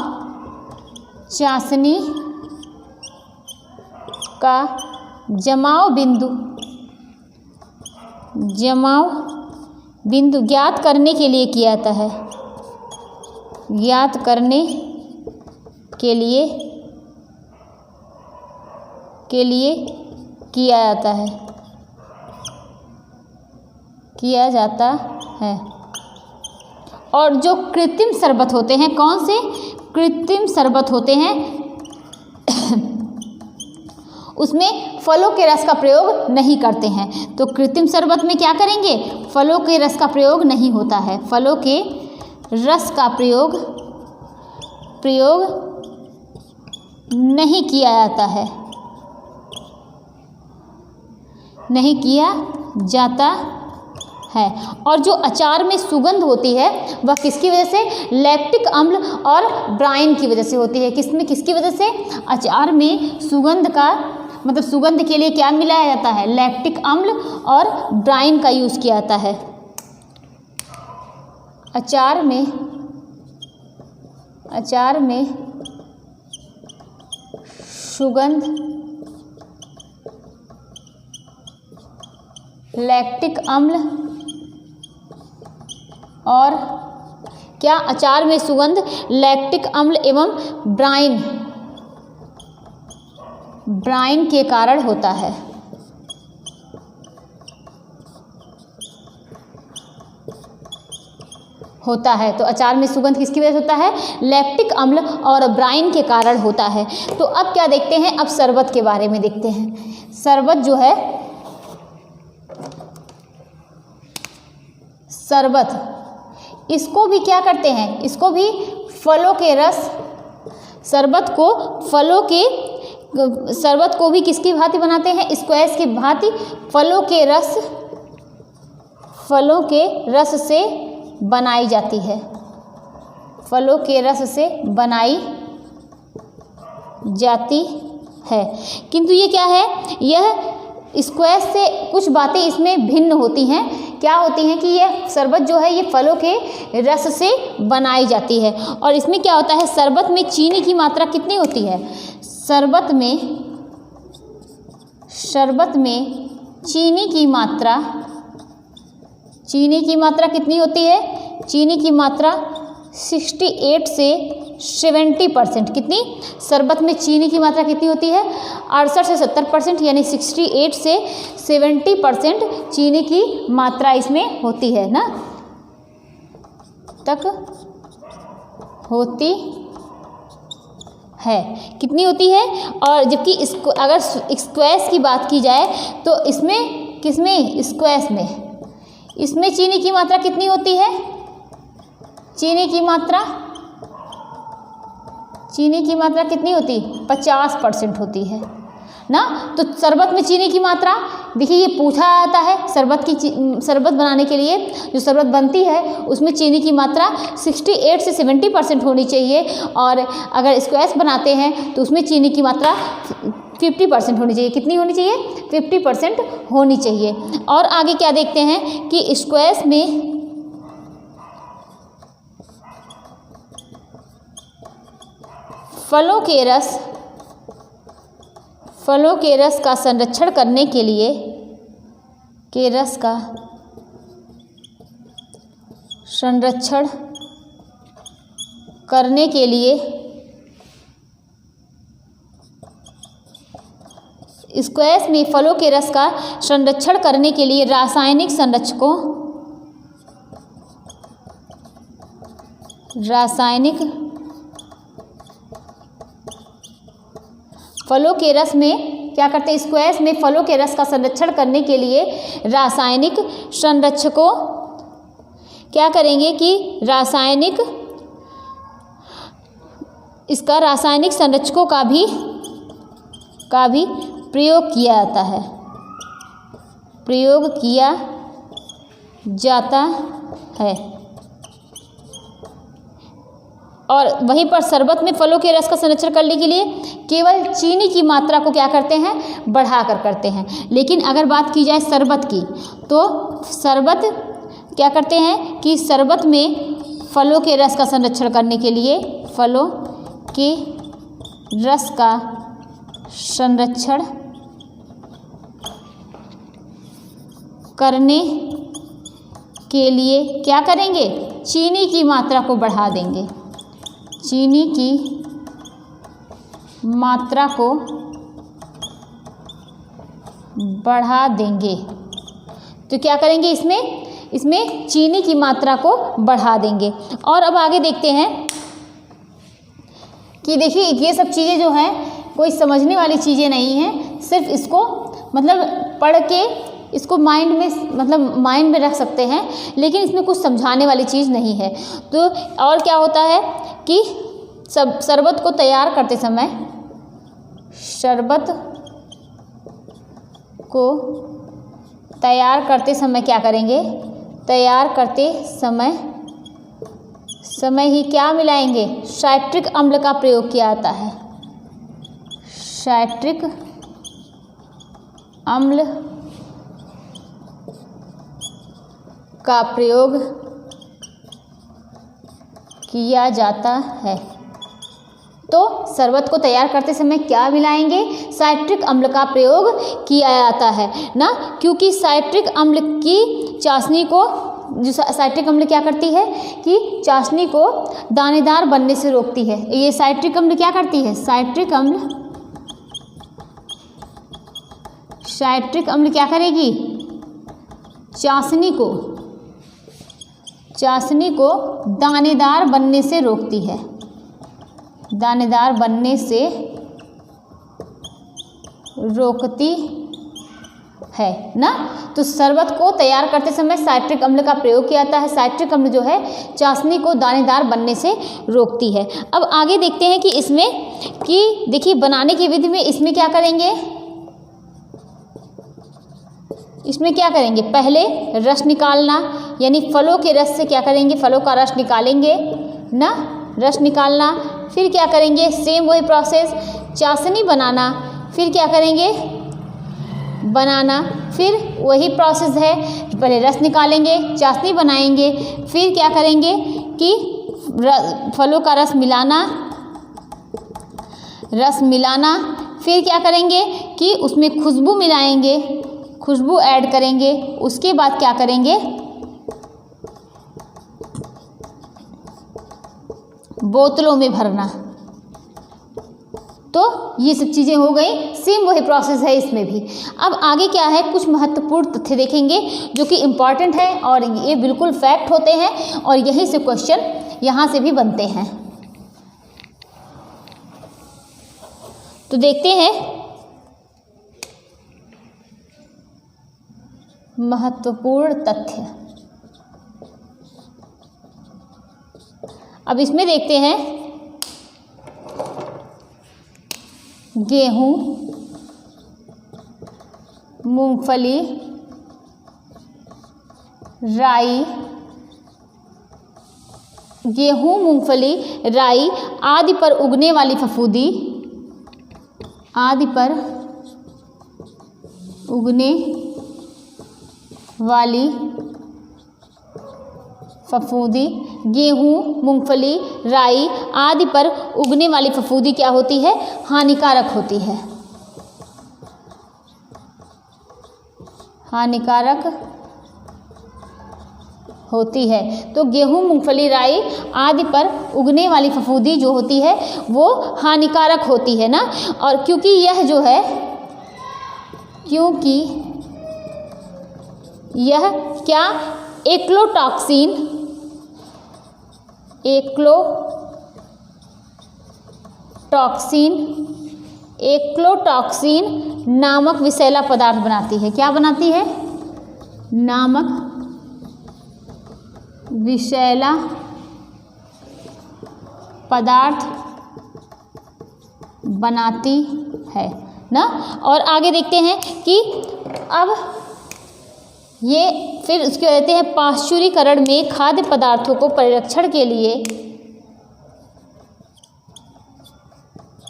बिंदु ज्ञात करने के लिए किया जाता है, किया जाता है। और जो कृत्रिम शरबत होते हैं, कौन से कृत्रिम शरबत होते हैं उसमें फलों के रस का प्रयोग नहीं करते हैं। तो कृत्रिम शरबत में क्या करेंगे, फलों के रस का प्रयोग नहीं होता है, फलों के रस का प्रयोग नहीं किया जाता है, नहीं किया जाता है। और जो अचार में सुगंध होती है वह किसकी वजह से, लैक्टिक अम्ल और ब्राइन की वजह से होती है। किसकी वजह से, अचार में सुगंध का मतलब सुगंध के लिए क्या मिलाया जाता है, लैक्टिक अम्ल और ब्राइन का यूज़ किया जाता है। अचार में सुगंध, लैक्टिक अम्ल और क्या, अचार में सुगंध, लैक्टिक अम्ल एवं ब्राइन के कारण होता है। तो अचार में सुगंध किसकी वजह से होता है, लैक्टिक अम्ल और ब्राइन के कारण होता है। तो अब क्या देखते हैं, अब शरबत के बारे में देखते हैं। शरबत जो है, शरबत इसको भी क्या करते हैं, इसको भी फलों के रस, शरबत को भी किसकी भांति बनाते हैं, स्क्वैश की भांति फलों के रस से बनाई जाती है, फलों के रस से बनाई जाती है। किंतु ये क्या है, यह स्क्वैश से कुछ बातें इसमें भिन्न होती हैं। क्या होती हैं कि यह शरबत जो है ये फलों के रस से बनाई जाती है। और इसमें क्या होता है, शरबत में चीनी की मात्रा कितनी होती है, शरबत में चीनी की मात्रा कितनी होती है, चीनी की मात्रा 68 से 70%। कितनी, शरबत में चीनी की मात्रा कितनी होती है, 68 से 70%, यानी 68 से 70% चीनी की मात्रा इसमें होती है ना, तक होती है, कितनी होती है। और जबकि इसको अगर स्क्वैश की बात की जाए तो इसमें किसमें, स्क्वैश में, इसमें चीनी की मात्रा कितनी होती है, चीनी की मात्रा कितनी होती, 50% होती है ना। तो शरबत में चीनी की मात्रा, देखिए ये पूछा जाता है, शरबत बनाने के लिए जो शरबत बनती है उसमें चीनी की मात्रा 68 से 70% होनी चाहिए, और अगर स्क्वैश बनाते हैं तो उसमें चीनी की मात्रा 50% होनी चाहिए। कितनी होनी चाहिए, 50% होनी चाहिए। और आगे क्या देखते हैं कि स्क्वैश में फलों के रस का संरक्षण करने के लिए, स्क्वैश में फलों के रस का संरक्षण करने के लिए रासायनिक फलों के रस में क्या करते हैं, स्क्वैश में फलों के रस का संरक्षण करने के लिए रासायनिक संरक्षकों क्या करेंगे कि रासायनिक संरक्षकों का भी प्रयोग किया जाता है। और वहीं पर शरबत में फलों के रस का संरक्षण करने के लिए केवल चीनी की मात्रा को क्या करते हैं, बढ़ाकर करते हैं। लेकिन अगर बात की जाए शरबत की, तो शरबत क्या करते हैं कि शरबत में फलों के रस का संरक्षण करने के लिए, फलों के रस का संरक्षण करने के लिए क्या करेंगे, चीनी की मात्रा को बढ़ा देंगे, चीनी की मात्रा को बढ़ा देंगे। तो क्या करेंगे, इसमें इसमें चीनी की मात्रा को बढ़ा देंगे। और अब आगे देखते हैं कि देखिए ये सब चीज़ें जो हैं कोई समझने वाली चीज़ें नहीं हैं, सिर्फ इसको मतलब पढ़ के इसको माइंड में रख सकते हैं, लेकिन इसमें कुछ समझाने वाली चीज़ नहीं है। तो और क्या होता है कि शरबत को तैयार करते समय, शरबत को तैयार करते समय क्या करेंगे, तैयार करते समय ही क्या मिलाएंगे, साइट्रिक अम्ल का प्रयोग किया जाता है। साइट्रिक अम्ल का प्रयोग किया जाता है। तो शरबत को तैयार करते समय क्या मिलाएंगे, साइट्रिक अम्ल का प्रयोग किया जाता है ना, क्योंकि साइट्रिक अम्ल की चाशनी को, जो साइट्रिक अम्ल क्या करती है कि चाशनी को दानेदार बनने से रोकती है। ये साइट्रिक अम्ल क्या करती है, साइट्रिक अम्ल क्या करेगी, चाशनी को दानेदार बनने से रोकती है, दानेदार बनने से रोकती है ना। तो शरबत को तैयार करते समय साइट्रिक अम्ल का प्रयोग किया जाता है। साइट्रिक अम्ल जो है चाशनी को दानेदार बनने से रोकती है। अब आगे देखते हैं कि इसमें कि देखिए बनाने की विधि में इसमें क्या करेंगे, इसमें क्या करेंगे, पहले रस निकालना, यानी फलों के रस से क्या करेंगे, फलों का रस निकालेंगे ना, रस निकालना। फिर क्या करेंगे, सेम वही प्रोसेस, चाशनी बनाना, फिर क्या करेंगे, बनाना, फिर वही प्रोसेस है, पहले रस निकालेंगे, चाशनी बनाएंगे, फिर क्या करेंगे कि फलों का रस मिलाना, फिर क्या करेंगे कि उसमें खुशबू मिलाएंगे, खुशबू ऐड करेंगे, उसके बाद क्या करेंगे, बोतलों में भरना। तो ये सब चीज़ें हो गई, सेम वही प्रोसेस है इसमें भी। अब आगे क्या है, कुछ महत्वपूर्ण तथ्य देखेंगे जो कि इम्पॉर्टेंट है और ये बिल्कुल फैक्ट होते हैं और यहीं से क्वेश्चन यहाँ से भी बनते हैं। तो देखते हैं महत्वपूर्ण तथ्य। अब इसमें देखते हैं गेहूं, मूंगफली, राई, गेहूं, मूंगफली, राई आदि पर उगने वाली फफूंदी, आदि पर उगने वाली फफूंदी, गेहूं, मूंगफली, राई आदि पर उगने वाली फफूंदी क्या होती है, हानिकारक होती है, हानिकारक होती है। तो गेहूं, मूंगफली, राई आदि पर उगने वाली फफूंदी जो होती है वो हानिकारक होती है ना। और क्योंकि यह जो है, क्योंकि यह क्या, एक्लोटॉक्सिन नामक विषैला पदार्थ बनाती है। क्या बनाती है, नामक विषैला पदार्थ बनाती है ना। और आगे देखते हैं कि अब ये फिर उसके कहते हैं पाश्चुरीकरण में खाद्य पदार्थों को परिरक्षण के लिए,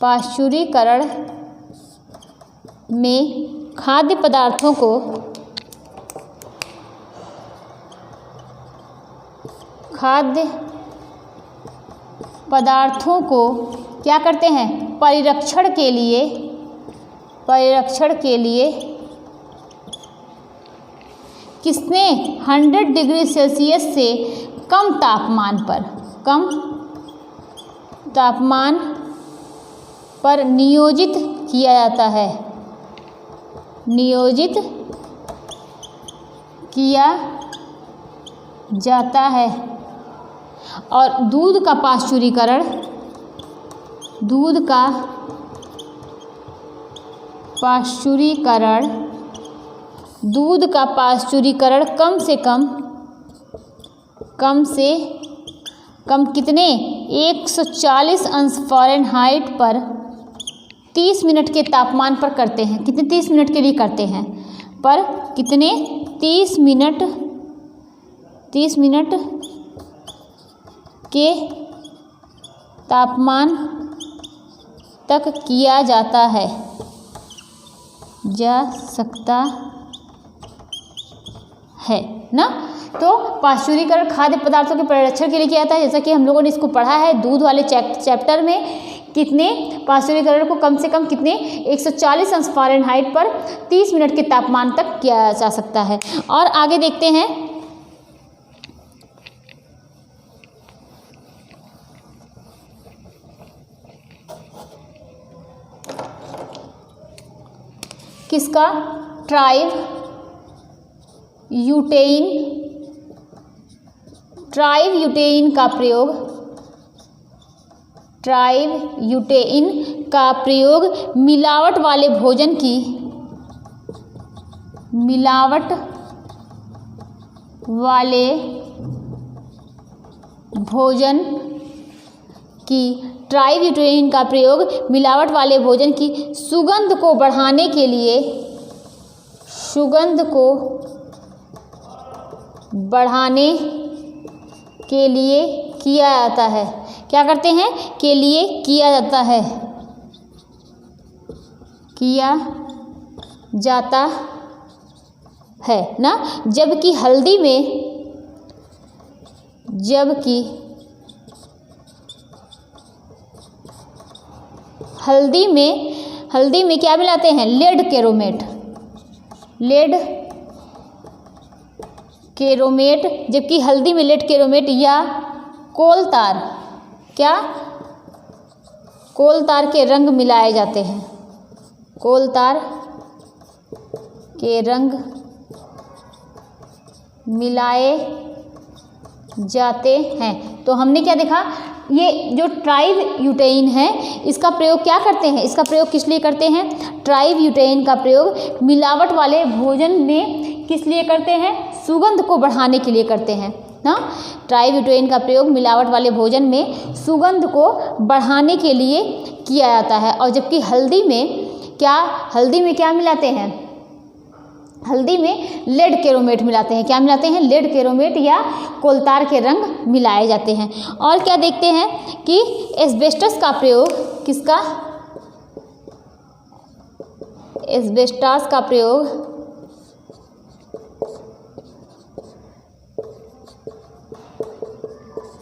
पाश्चुरीकरण में खाद्य पदार्थों को क्या करते हैं, परिरक्षण के लिए किसने 100 डिग्री सेल्सियस से कम तापमान पर नियोजित किया जाता है, नियोजित किया जाता है और दूध का पाश्चुरीकरण कम से कम कितने 140 अंश फ़ारेनहाइट पर 30 मिनट के तापमान पर करते हैं। कितने 30 मिनट के लिए करते हैं, पर कितने 30 मिनट के तापमान तक किया जा सकता है ना। तो पाश्चुरीकरण खाद्य पदार्थों के परिरक्षण के लिए किया जाता है, जैसा कि हम लोगों ने इसको पढ़ा है दूध वाले चैप्टर में। कितने पाश्चुरीकरण को कम से कम कितने 140 अंश फ़ारेनहाइट पर 30 मिनट के तापमान तक किया जा सकता है। और आगे देखते हैं, किसका ट्राइब्यूटेइन का प्रयोग मिलावट वाले भोजन की सुगंध को बढ़ाने के लिए किया जाता है। क्या करते हैं? के लिए किया जाता है ना। जबकि हल्दी में क्या मिलाते हैं? लेड केरोमेट, जबकि हल्दी में लेड केरोमेट या कोलतार के रंग मिलाए जाते हैं। कोलतार के रंग मिलाए जाते हैं। तो हमने क्या देखा, ये जो ट्राइब्यूटेइन है इसका प्रयोग क्या करते हैं? इसका प्रयोग किस लिए करते हैं? ट्राइब्यूटेइन का प्रयोग मिलावट वाले भोजन में किस लिए करते हैं? सुगंध को बढ़ाने के लिए करते हैं ना। ट्राइब्यूटेइन का प्रयोग मिलावट वाले भोजन में सुगंध को बढ़ाने के लिए किया जाता है। और जबकि हल्दी में क्या मिलाते हैं? हल्दी में लेड केरोमेट मिलाते हैं। क्या मिलाते हैं? लेड केरोमेट या कोलतार के रंग मिलाए जाते हैं। और क्या देखते हैं कि एस्बेस्टस का प्रयोग एस्बेस्टस का प्रयोग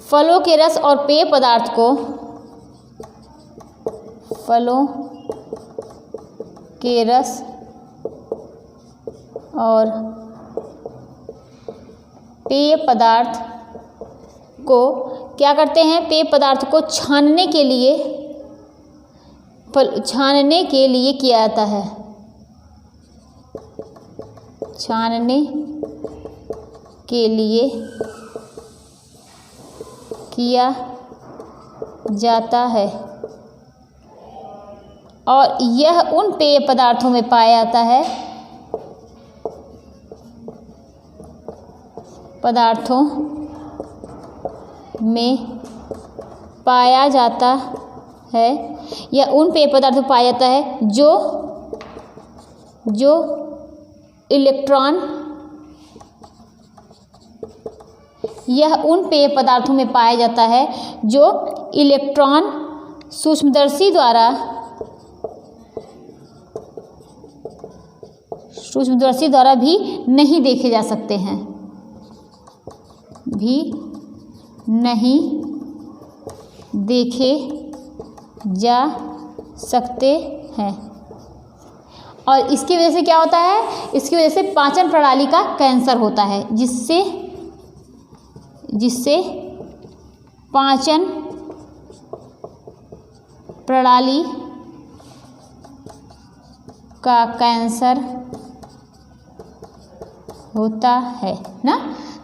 फलों के रस और पेय पदार्थ को क्या करते हैं? पेय पदार्थ को छानने के लिए किया जाता है। छानने के लिए किया जाता है और यह उन पेय पदार्थों में पाया जाता है यह उन पेय पदार्थों में पाया जाता है जो इलेक्ट्रॉन यह उन पेय पदार्थों में पाया जाता है जो इलेक्ट्रॉन सूक्ष्मदर्शी द्वारा भी नहीं देखे जा सकते हैं। और इसकी वजह से क्या होता है? इसकी वजह से पाचन प्रणाली का कैंसर होता है, जिससे पाचन प्रणाली का कैंसर होता है ना।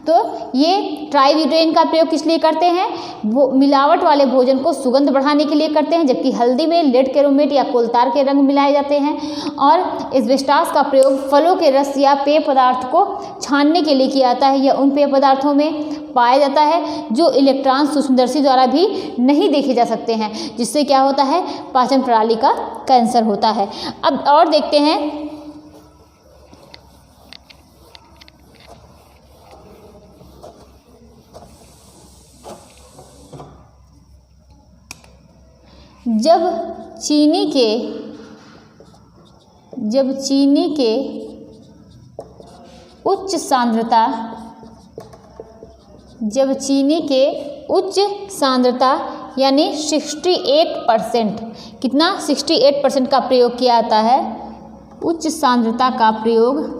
तो ये ट्राईब्यूटेन का प्रयोग किस लिए करते हैं? वो मिलावट वाले भोजन को सुगंध बढ़ाने के लिए करते हैं, जबकि हल्दी में लेड कैरोमेट या कोलतार के रंग मिलाए जाते हैं। और एस्बेस्टास का प्रयोग फलों के रस या पेय पदार्थ को छानने के लिए किया जाता है। यह उन पेय पदार्थों में पाया जाता है जो इलेक्ट्रॉन सूक्ष्मदर्शी द्वारा भी नहीं देखे जा सकते हैं, जिससे क्या होता है? पाचन प्रणाली का कैंसर होता है। अब और देखते हैं, जब चीनी के उच्च सांद्रता यानी 68%, कितना? 68% का प्रयोग किया जाता है। उच्च सांद्रता का प्रयोग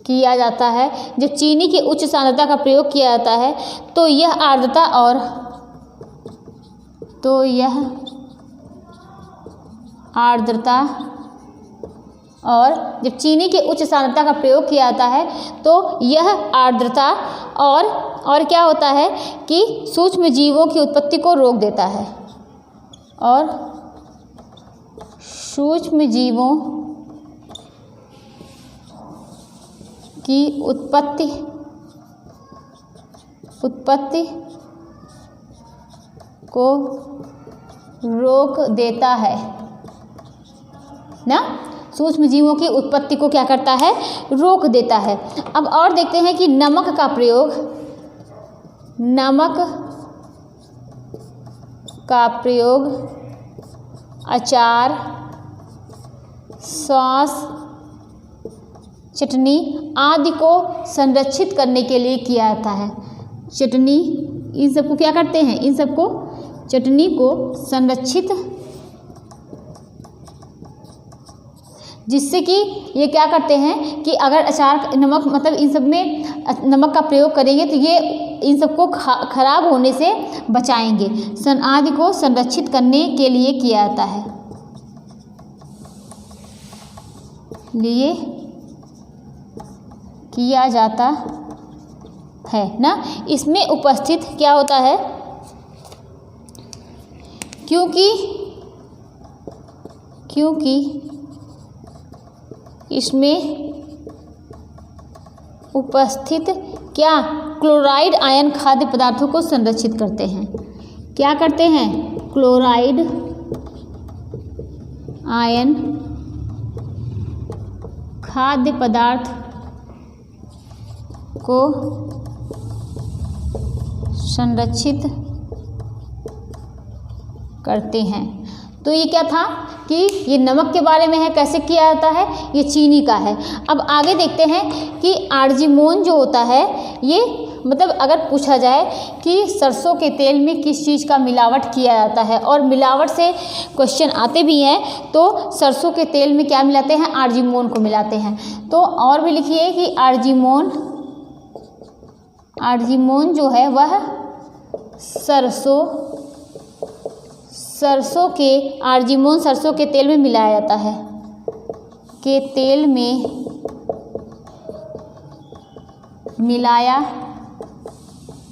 किया जाता है। जब चीनी की उच्च सांद्रता का प्रयोग किया जाता है तो यह आर्द्रता और जब चीनी की उच्च सांद्रता का प्रयोग किया जाता है तो यह आर्द्रता और क्या होता है कि सूक्ष्म जीवों की उत्पत्ति को रोक देता है, और सूक्ष्म जीवों की उत्पत्ति को रोक देता है ना। सूक्ष्म जीवों की उत्पत्ति को क्या करता है? रोक देता है। अब और देखते हैं कि नमक का प्रयोग अचार, सॉस, चटनी आदि को संरक्षित करने के लिए किया जाता है। चटनी, इन सबको क्या करते हैं? इन सबको चटनी को संरक्षित, जिससे कि ये क्या करते हैं कि अगर अचार, नमक, मतलब इन सब में नमक का प्रयोग करेंगे तो ये इन सबको खराब होने से बचाएंगे। आदि को संरक्षित करने के लिए किया जाता है ना। इसमें उपस्थित क्या होता है? क्योंकि इसमें उपस्थित क्या? क्लोराइड आयन खाद्य पदार्थों को संरक्षित करते हैं। क्या करते हैं? क्लोराइड आयन खाद्य पदार्थ को संरक्षित करते हैं। तो ये क्या था कि ये नमक के बारे में है, कैसे किया जाता है? ये चीनी का है। अब आगे देखते हैं कि आर्जिमोन जो होता है, ये मतलब अगर पूछा जाए कि सरसों के तेल में किस चीज़ का मिलावट किया जाता है, और मिलावट से क्वेश्चन आते भी हैं, तो सरसों के तेल में क्या मिलाते हैं? आर्जिमोन को मिलाते हैं। तो और भी लिखिए कि आर्जिमोन जो है वह सरसों के तेल में मिलाया जाता है, के तेल में मिलाया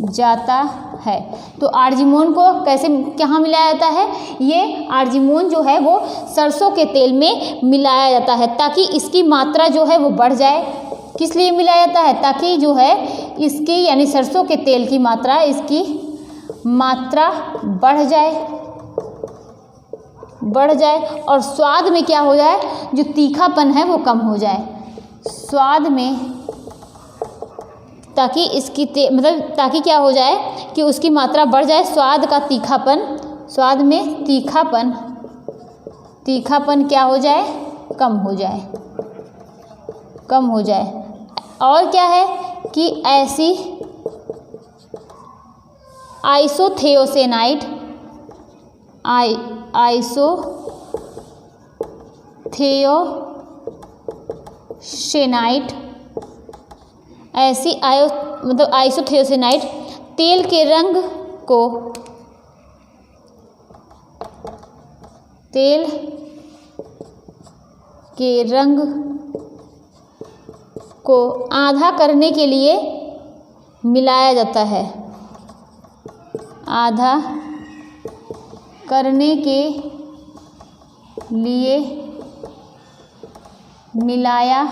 जाता है। तो आर्जिमोन को कैसे, कहाँ मिलाया जाता है? ये आर्जिमोन जो है वो सरसों के तेल में मिलाया जाता है, ताकि इसकी मात्रा जो है वो बढ़ जाए। किस लिए मिलाया जाता है? ताकि जो है इसकी, यानी सरसों के तेल की मात्रा, इसकी मात्रा बढ़ जाए और स्वाद में क्या हो जाए? जो तीखापन है वो कम हो जाए स्वाद में, ताकि इसकी ताकि क्या हो जाए कि उसकी मात्रा बढ़ जाए, स्वाद में तीखापन क्या हो जाए? कम हो जाए। और क्या है कि ऐसी आइसोथियोसेनाइड ऐसी आइसोथियोसेनाइड तेल के रंग के रंग को आधा करने के लिए मिलाया जाता है। आधा करने के लिए मिलाया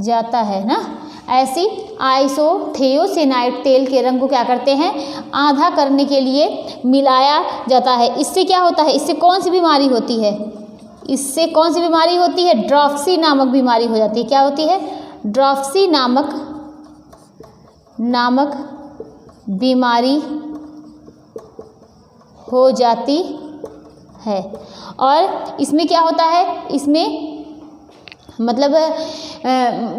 जाता है ना। ऐसी आइसोथियोसाइनाइड तेल के रंग को क्या करते हैं, आधा करने के लिए मिलाया जाता है। इससे क्या होता है, इससे कौन सी बीमारी होती है, इससे कौन सी बीमारी होती है, ड्रॉप्सी नामक बीमारी हो जाती है। क्या होती है, ड्रॉप्सी नामक बीमारी हो जाती है। और इसमें क्या होता है, इसमें मतलब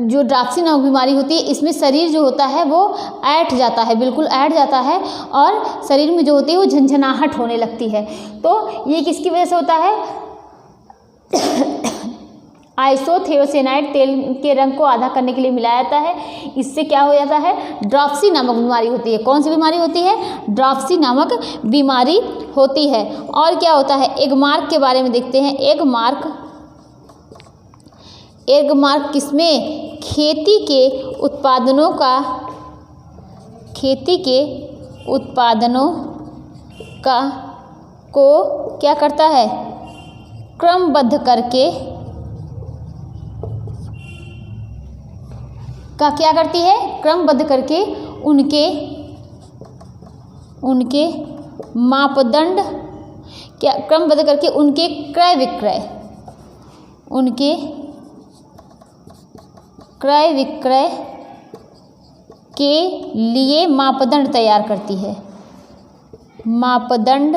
जो ड्रॉप्सी नामक बीमारी होती है, इसमें शरीर जो होता है वो ऐंठ जाता है, बिल्कुल ऐंठ जाता है और शरीर में जो होती है वो झंझनाहट होने लगती है। तो ये किसकी वजह से होता है, आइसोथियोसाइनाइड तेल के रंग को आधा करने के लिए मिलाया जाता है। इससे क्या हो जाता है, ड्रॉप्सी नामक बीमारी होती है। कौन सी बीमारी होती है, ड्रॉप्सी नामक बीमारी होती है। और क्या होता है, एगमार्क के बारे में देखते हैं। एगमार्क किसमें, खेती के उत्पादनों को क्या करता है, क्रमबद्ध करके क्या करती है, क्रमबद्ध करके उनके मापदंड क्या, क्रमबद्ध करके उनके क्रय विक्रय के लिए मापदंड तैयार करती है, मापदंड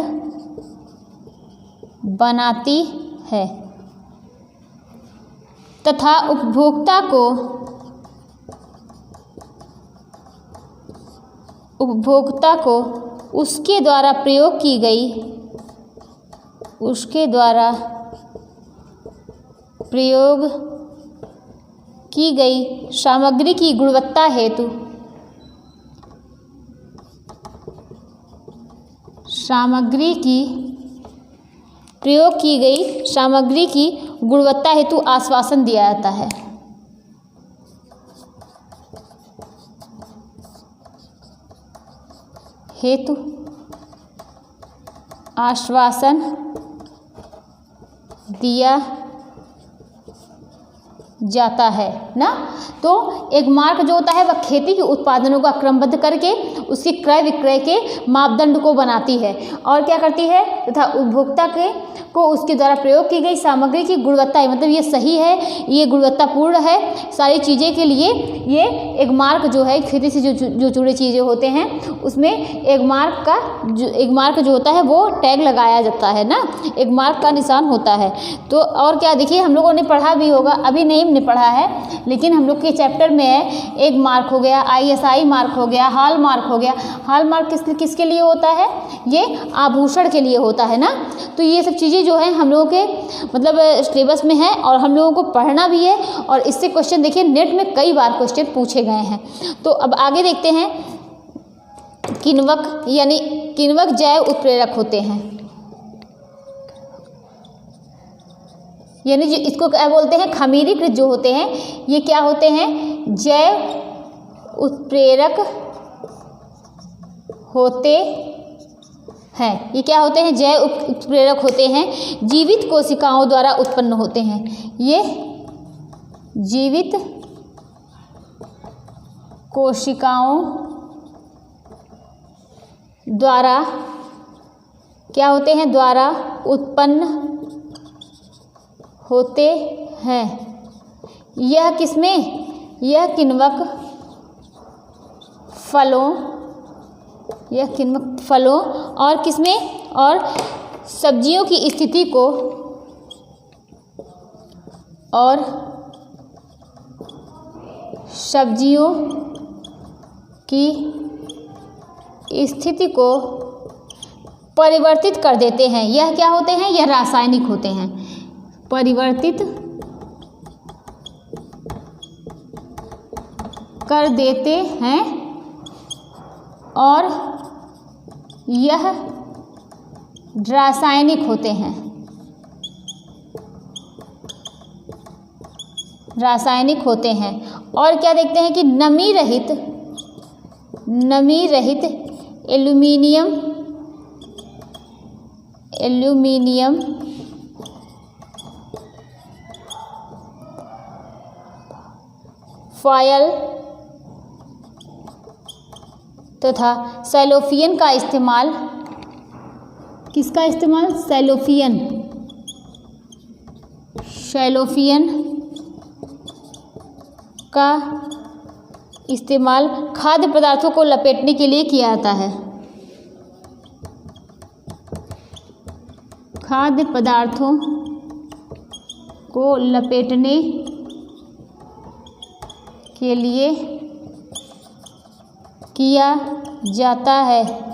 बनाती है तथा उपभोक्ता को उसके द्वारा प्रयोग की गई सामग्री की गुणवत्ता हेतु आश्वासन दिया जाता है। हेतु आश्वासन दिया जाता है ना। तो एगमार्क जो होता है वह खेती के उत्पादनों का क्रमबद्ध करके उसके क्रय विक्रय के मापदंड को बनाती है और क्या करती है, तथा उपभोक्ता को उसके द्वारा प्रयोग की गई सामग्री की गुणवत्ता, मतलब ये सही है, ये गुणवत्तापूर्ण है, सारी चीज़ें के लिए ये एगमार्क जो है, खेती से जो जुड़े चीज़ें होते हैं उसमें एगमार्क जो होता है वो टैग लगाया जाता है ना, एगमार्क का निशान होता है। तो और क्या, देखिए हम लोगों ने पढ़ा भी होगा, अभी नहीं हमने पढ़ा है लेकिन हम लोग के चैप्टर में है, एगमार्क हो गया, ISI मार्क हो गया, हॉल मार्क हो गया। हॉल मार्क किसके लिए होता है, ये आभूषण के लिए होता है ना। तो ये सब चीज़ें जो है हम लोगों के मतलब सिलेबस में है और हम लोगों को पढ़ना भी है और इससे क्वेश्चन देखिए नेट में कई बार क्वेश्चन पूछे गए हैं। तो अब आगे देखते हैं, किण्वक जैव उत्प्रेरक होते हैं, यानी जो इसको क्या बोलते हैं, खमीरीकृत जो होते हैं, ये क्या होते हैं, जैव उत्प्रेरक होते हैं। ये क्या होते हैं, जैव उत्प्रेरक होते हैं, जीवित कोशिकाओं द्वारा उत्पन्न होते हैं। ये जीवित कोशिकाओं द्वारा क्या होते हैं, द्वारा उत्पन्न होते हैं। यह किसमें, यह किण्वक फलों और किसमें, और सब्जियों की स्थिति को परिवर्तित कर देते हैं। यह क्या होते हैं, यह रासायनिक होते हैं, परिवर्तित कर देते हैं और यह रासायनिक होते हैं। रासायनिक होते हैं। और क्या देखते हैं कि नमी रहित एल्यूमीनियम फॉयल तथा सेलोफियन का इस्तेमाल, किसका इस्तेमाल? सेलोफियन का इस्तेमाल खाद्य पदार्थों को लपेटने के लिए किया जाता है। खाद्य पदार्थों को लपेटने के लिए किया जाता है।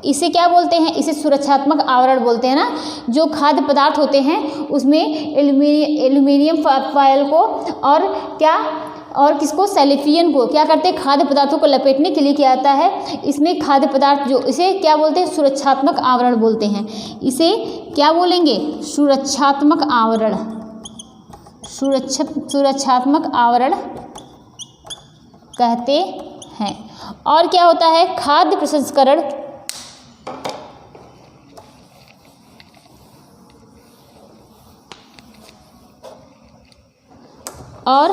इसे क्या बोलते हैं? इसे सुरक्षात्मक आवरण बोलते हैं ना। जो खाद्य पदार्थ होते हैं उसमें एल्यूमिनियम फॉयल को और किसको? सेलोफियन को क्या करते हैं? खाद्य पदार्थों को लपेटने के लिए किया जाता है। इसमें खाद्य पदार्थ जो, इसे क्या बोलते हैं? सुरक्षात्मक आवरण बोलते हैं। इसे क्या बोलेंगे? सुरक्षात्मक आवरण। सुरक्षात्मक आवरण कहते हैं। और क्या होता है? खाद्य प्रसंस्करण और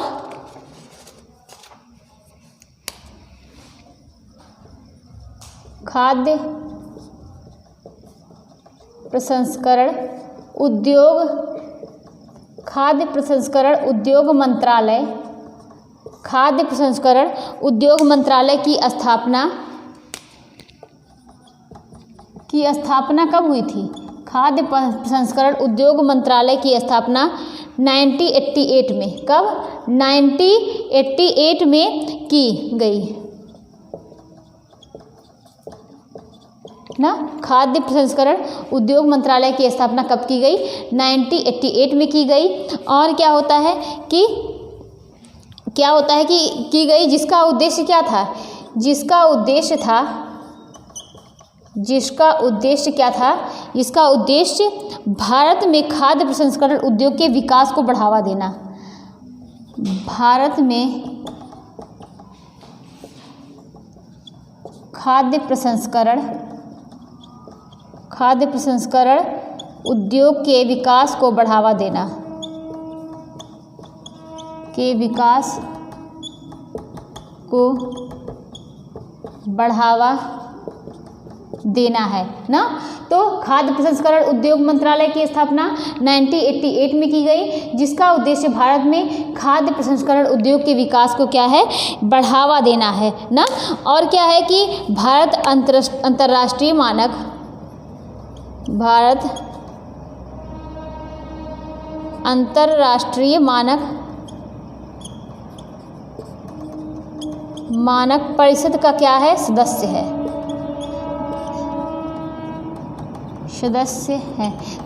खाद्य प्रसंस्करण उद्योग मंत्रालय, खाद्य प्रसंस्करण उद्योग मंत्रालय की स्थापना कब हुई थी? खाद्य प्रसंस्करण उद्योग मंत्रालय की स्थापना 1988 में। कब? 1988 में की गई ना। खाद्य प्रसंस्करण उद्योग मंत्रालय की स्थापना कब की गई? 1988 में की गई। और क्या होता है कि की गई, जिसका उद्देश्य क्या था? जिसका उद्देश्य भारत में खाद्य प्रसंस्करण उद्योग के विकास को बढ़ावा देना। भारत में खाद्य प्रसंस्करण उद्योग के विकास को बढ़ावा देना, है ना। तो खाद्य प्रसंस्करण उद्योग मंत्रालय की स्थापना 1988 में की गई, जिसका उद्देश्य भारत में खाद्य प्रसंस्करण उद्योग के विकास को क्या है? बढ़ावा देना है ना। और क्या है कि भारत अंतर्राष्ट्रीय मानक परिषद का क्या है? सदस्य है।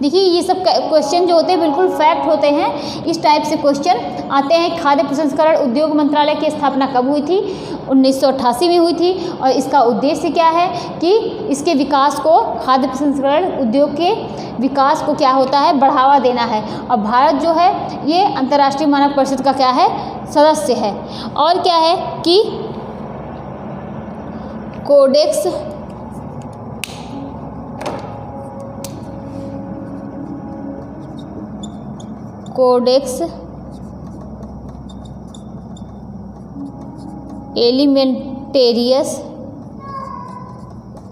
देखिए ये सब क्वेश्चन जो होते हैं बिल्कुल फैक्ट होते हैं। इस टाइप से क्वेश्चन आते हैं। खाद्य प्रसंस्करण उद्योग मंत्रालय की स्थापना कब हुई थी? 1988 में हुई थी। और इसका उद्देश्य क्या है कि इसके विकास को, खाद्य प्रसंस्करण उद्योग के विकास को क्या होता है? बढ़ावा देना है। और भारत जो है ये अंतर्राष्ट्रीय मानक परिषद का क्या है? सदस्य है। और क्या है कि कोडेक्स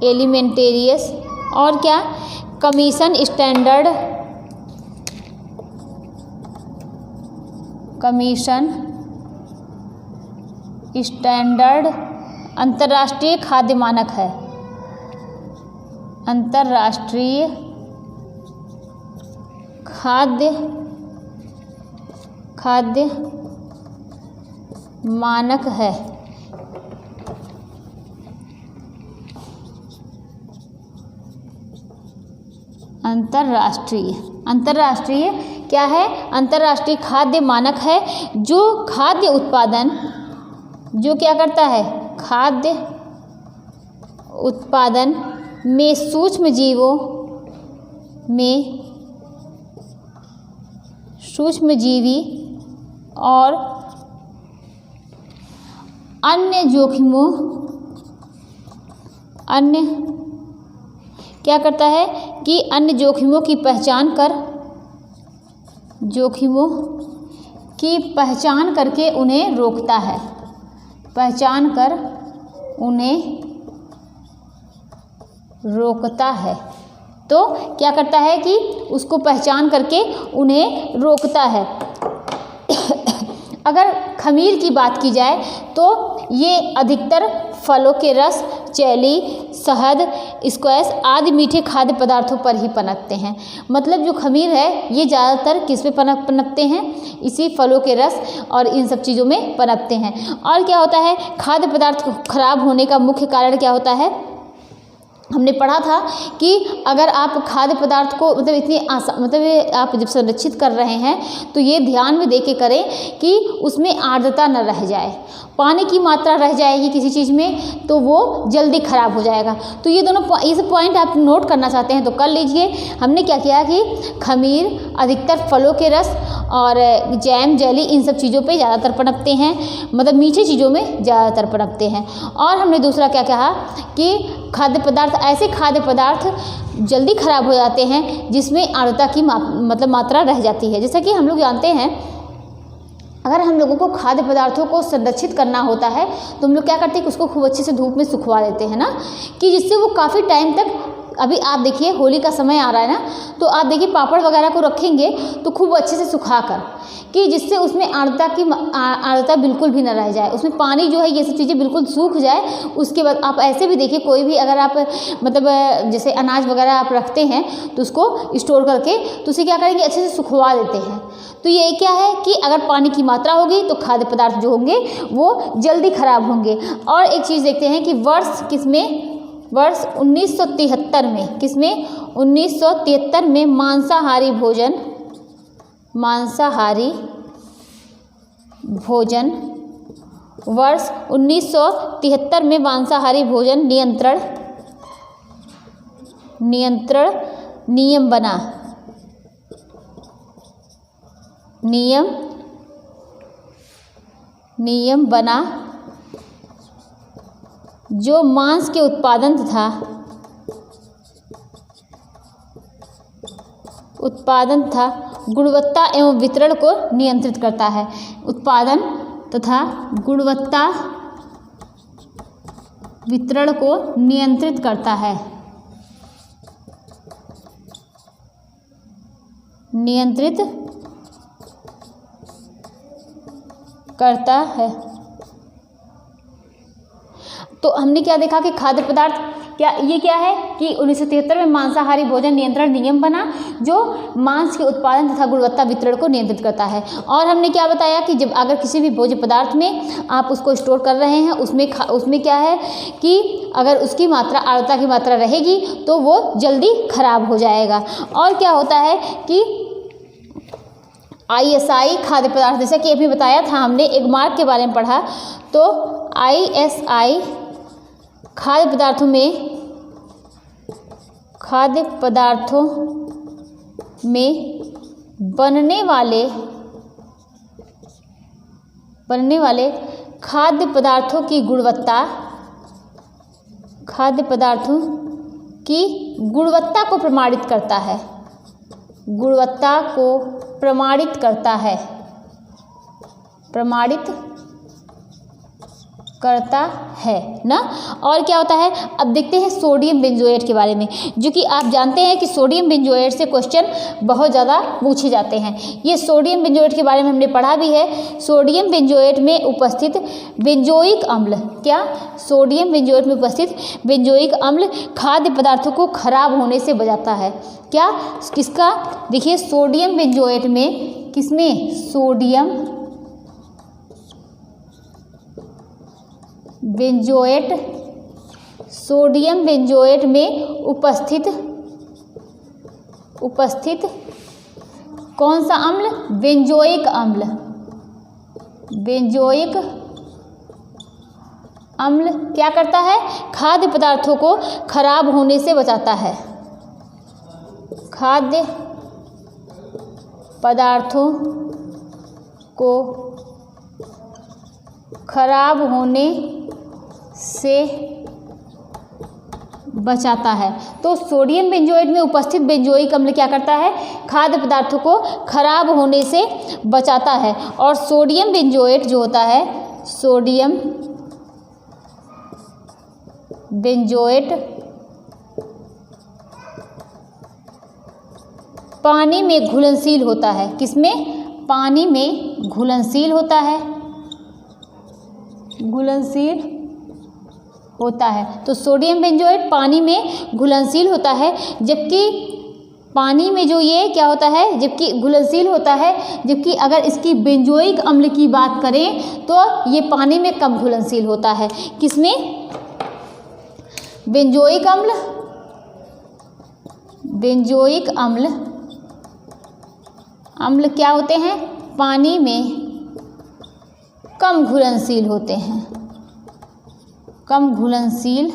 एलिमेंटेरियस और क्या? कमीशन स्टैंडर्ड अंतर्राष्ट्रीय खाद्य मानक है। अंतर्राष्ट्रीय खाद्य मानक है। अंतर्राष्ट्रीय क्या है? अंतर्राष्ट्रीय खाद्य मानक है जो खाद्य उत्पादन, जो क्या करता है? खाद्य उत्पादन में सूक्ष्म जीवी और अन्य जोखिमों क्या करता है कि अन्य जोखिमों की पहचान करके उन्हें रोकता है, पहचान कर उन्हें रोकता है। तो क्या करता है कि उसको पहचान करके उन्हें रोकता है। अगर खमीर की बात की जाए तो ये अधिकतर फलों के रस, चेली, शहद, स्क्वैश आदि मीठे खाद्य पदार्थों पर ही पनपते हैं। मतलब जो खमीर है ये ज़्यादातर किस पे पनपते हैं? इसी फलों के रस और इन सब चीज़ों में पनपते हैं। और क्या होता है, खाद्य पदार्थ खराब होने का मुख्य कारण क्या होता है? हमने पढ़ा था कि अगर आप खाद्य पदार्थ को आप जब संरक्षित कर रहे हैं तो ये ध्यान में दे के करें कि उसमें आर्द्रता न रह जाए। पानी की मात्रा रह जाएगी किसी चीज़ में तो वो जल्दी ख़राब हो जाएगा। तो ये दोनों इस पॉइंट आप नोट करना चाहते हैं तो कर लीजिए। हमने क्या किया कि खमीर अधिकतर फलों के रस और जैम, जेली इन सब चीज़ों पे ज़्यादातर पनपते हैं, मतलब मीठी चीज़ों में ज़्यादातर पनपते हैं। और हमने दूसरा क्या कहा कि ऐसे खाद्य पदार्थ जल्दी ख़राब हो जाते हैं जिसमें आर्द्रता की मात्रा रह जाती है। जैसा कि हम लोग जानते हैं, अगर हम लोगों को खाद्य पदार्थों को संरक्षित करना होता है तो हम लोग क्या करते हैं कि उसको खूब अच्छे से धूप में सुखवा देते हैं ना, कि जिससे वो काफ़ी टाइम तक, अभी आप देखिए होली का समय आ रहा है ना, तो आप देखिए पापड़ वगैरह को रखेंगे तो खूब अच्छे से सुखा कर, कि जिससे उसमें आर्द्रता बिल्कुल भी न रह जाए, उसमें पानी जो है ये सब चीज़ें बिल्कुल सूख जाए। उसके बाद आप ऐसे भी देखिए, कोई भी अगर आप जैसे अनाज वगैरह आप रखते हैं तो उसको स्टोर करके तो उसे क्या करेंगे, अच्छे से सुखवा देते हैं। तो ये क्या है कि अगर पानी की मात्रा होगी तो खाद्य पदार्थ जो होंगे वो जल्दी खराब होंगे। और एक चीज़ देखते हैं कि वर्ष 1973 में, किसमें? 1973 में मांसाहारी भोजन वर्ष 1973 में मांसाहारी भोजन नियंत्रण नियम बना जो मांस के उत्पादन तथा गुणवत्ता एवं वितरण को नियंत्रित करता है। उत्पादन तथा गुणवत्ता वितरण को नियंत्रित करता है। तो हमने क्या देखा कि खाद्य पदार्थ क्या है कि 1973 में मांसाहारी भोजन नियंत्रण नियम बना जो मांस के उत्पादन तथा गुणवत्ता वितरण को नियंत्रित करता है। और हमने क्या बताया कि जब अगर किसी भी भोज्य पदार्थ में आप उसको स्टोर कर रहे हैं, उसमें क्या है कि अगर उसकी आर्द्रता की मात्रा रहेगी तो वो जल्दी खराब हो जाएगा। और क्या होता है कि ISI खाद्य पदार्थ, जैसा कि अभी बताया था हमने, एक मार्क के बारे में पढ़ा, तो ISI खाद्य पदार्थों में बनने वाले खाद्य पदार्थों की गुणवत्ता को प्रमाणित करता है ना। और क्या होता है, अब देखते हैं सोडियम बेंजोएट के बारे में, जो कि आप जानते हैं कि सोडियम बेंजोएट से क्वेश्चन बहुत ज़्यादा पूछे जाते हैं। ये सोडियम बेंजोएट के बारे में हमने पढ़ा भी है। सोडियम बेंजोएट में उपस्थित बेंजोइक अम्ल, सोडियम बेंजोएट में उपस्थित बेंजोइक अम्ल खाद्य पदार्थों को खराब होने से बचाता है। किसका? देखिए सोडियम बेंजोएट में, किसमें? सोडियम बेंजोएट में उपस्थित कौन सा अम्ल? बेंजोइक अम्ल क्या करता है? खाद्य पदार्थों को खराब होने से बचाता है। खाद्य पदार्थों को खराब होने से बचाता है। तो सोडियम बेंजोएट में उपस्थित बेंजोइक अम्ल क्या करता है, खाद्य पदार्थों को खराब होने से बचाता है। और सोडियम बेंजोएट जो होता है, सोडियम बेंजोएट पानी में घुलनशील होता है। किसमें, पानी में घुलनशील होता है, घुलनशील होता है। तो सोडियम बेंजोएट पानी में घुलनशील होता है, जबकि पानी में जो ये क्या होता है, जबकि घुलनशील होता है, जबकि अगर इसकी बेंजोइक अम्ल की बात करें तो ये पानी में कम घुलनशील होता है। किसमें, बेंजोइक अम्ल, बेंजोइक अम्ल क्या होते हैं, पानी में कम घुलनशील होते हैं, कम घुलनशील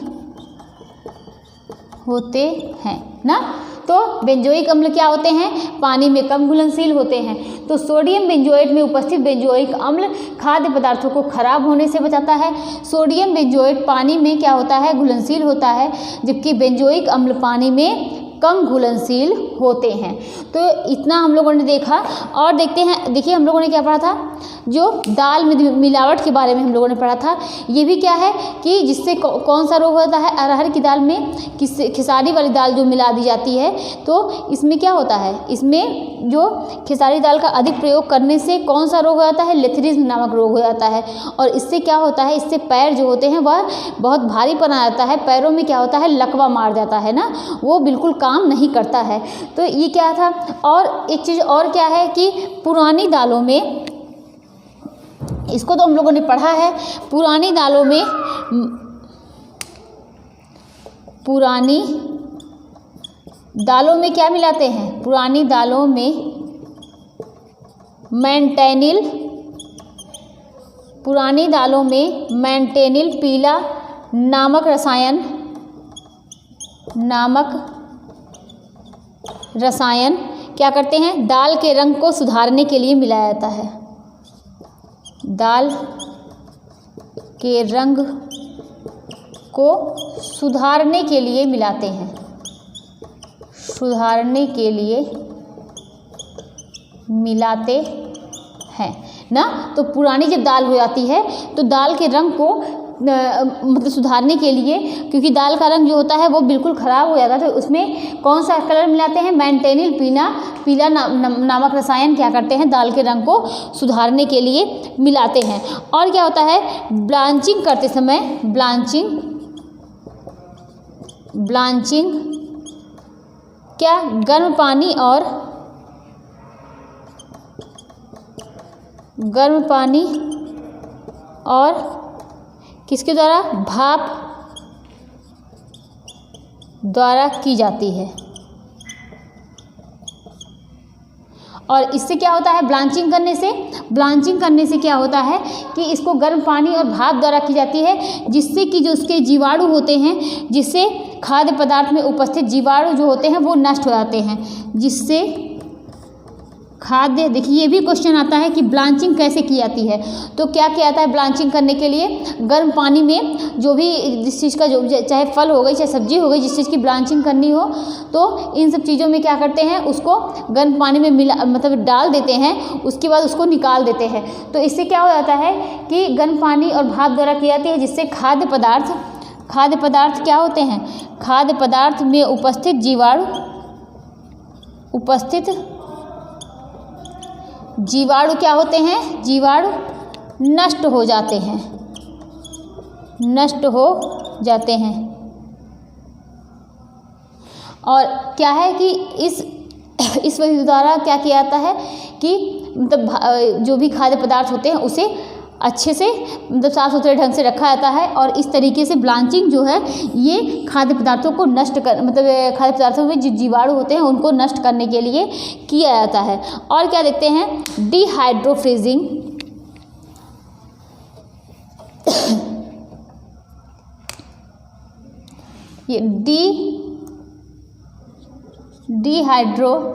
होते हैं ना। तो बेंजोइक अम्ल क्या होते हैं, पानी में कम घुलनशील होते हैं। तो सोडियम बेंजोएट में उपस्थित बेंजोइक अम्ल खाद्य पदार्थों को खराब होने से बचाता है। सोडियम बेंजोएट पानी में क्या होता है, घुलनशील होता है, जबकि बेंजोइक अम्ल पानी में कम घुलनशील होते हैं। तो इतना हम लोगों ने देखा। और देखते हैं, देखिए हम लोगों ने क्या पढ़ा था, जो दाल में मिलावट के बारे में हम लोगों ने पढ़ा था। ये भी क्या है कि जिससे कौन सा रोग होता है, अरहर की दाल में खिसारी वाली दाल जो मिला दी जाती है, तो इसमें क्या होता है, इसमें जो खिसारी दाल का अधिक प्रयोग करने से कौन सा रोग हो जाता है, लेथरिज्म नामक रोग हो जाता है। और इससे क्या होता है, इससे पैर जो होते हैं वह बहुत भारीपन आ जाता है, पैरों में क्या होता है, लकवा मार जाता है ना, वो बिल्कुल काम नहीं करता है। तो ये क्या था। और एक चीज़ और क्या है कि पुरानी दालों में, इसको तो हम लोगों ने पढ़ा है, पुरानी दालों में, पुरानी दालों में क्या मिलाते हैं, पुरानी दालों में मेंटेनिल, पुरानी दालों में मेंटेनिल पीला नामक रसायन क्या करते हैं, दाल के रंग को सुधारने के लिए मिलाया जाता है, दाल के रंग को सुधारने के लिए मिलाते हैं, सुधारने के लिए मिलाते हैं ना। तो पुरानी जब दाल हो जाती है तो दाल के रंग को मतलब सुधारने के लिए, क्योंकि दाल का रंग जो होता है वो बिल्कुल ख़राब हो जाता है, तो उसमें कौन सा कलर मिलाते हैं, मेंटेनिल पीला नामक रसायन क्या करते हैं, दाल के रंग को सुधारने के लिए मिलाते हैं। और क्या होता है, ब्लांचिंग करते समय, ब्लांचिंग क्या, गर्म पानी और किसके द्वारा, भाप द्वारा की जाती है। और इससे क्या होता है, ब्लांचिंग करने से क्या होता है कि इसको गर्म पानी और भाप द्वारा की जाती है, जिससे कि जो उसके जीवाणु होते हैं, जिससे खाद्य पदार्थ में उपस्थित जीवाणु जो होते हैं वो नष्ट हो जाते हैं, जिससे खाद्य, देखिए ये भी क्वेश्चन आता है कि ब्लांचिंग कैसे की जाती है। तो क्या किया जाता है ब्लांचिंग करने के लिए, गर्म पानी में जो भी जिस चीज़ का जो चाहे फल हो गई चाहे सब्जी हो गई, जिस चीज़ की ब्लांचिंग करनी हो, तो इन सब चीज़ों में क्या करते हैं, उसको गर्म पानी में मतलब डाल देते हैं, उसके बाद उसको निकाल देते हैं। तो इससे क्या हो जाता है कि गर्म पानी और भाप द्वारा की जाती है, जिससे खाद्य पदार्थ क्या होते हैं, खाद्य पदार्थ में उपस्थित जीवाणु क्या होते हैं, जीवाणु नष्ट हो जाते हैं। और क्या है कि इस विधि द्वारा क्या किया जाता है कि मतलब जो भी खाद्य पदार्थ होते हैं उसे अच्छे से मतलब साफ़ सुथरे ढंग से रखा जाता है। और इस तरीके से ब्लांचिंग जो है ये खाद्य पदार्थों को नष्ट कर, मतलब खाद्य पदार्थों में जो जीवाणु होते हैं उनको नष्ट करने के लिए किया जाता है। और क्या देखते हैं, डिहाइड्रोफ्रीजिंग, ये डिहाइड्रोफ्रीजिंग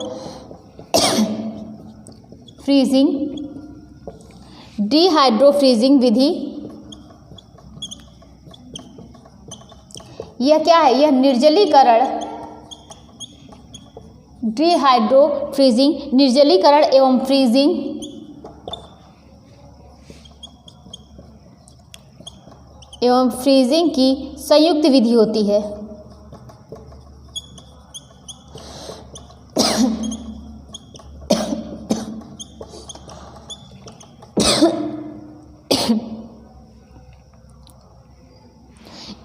डिहाइड्रोफ्रीजिंग विधि, यह क्या है? यह निर्जलीकरण, डिहाइड्रोफ्रीजिंग निर्जलीकरण एवं फ्रीजिंग की संयुक्त विधि होती है।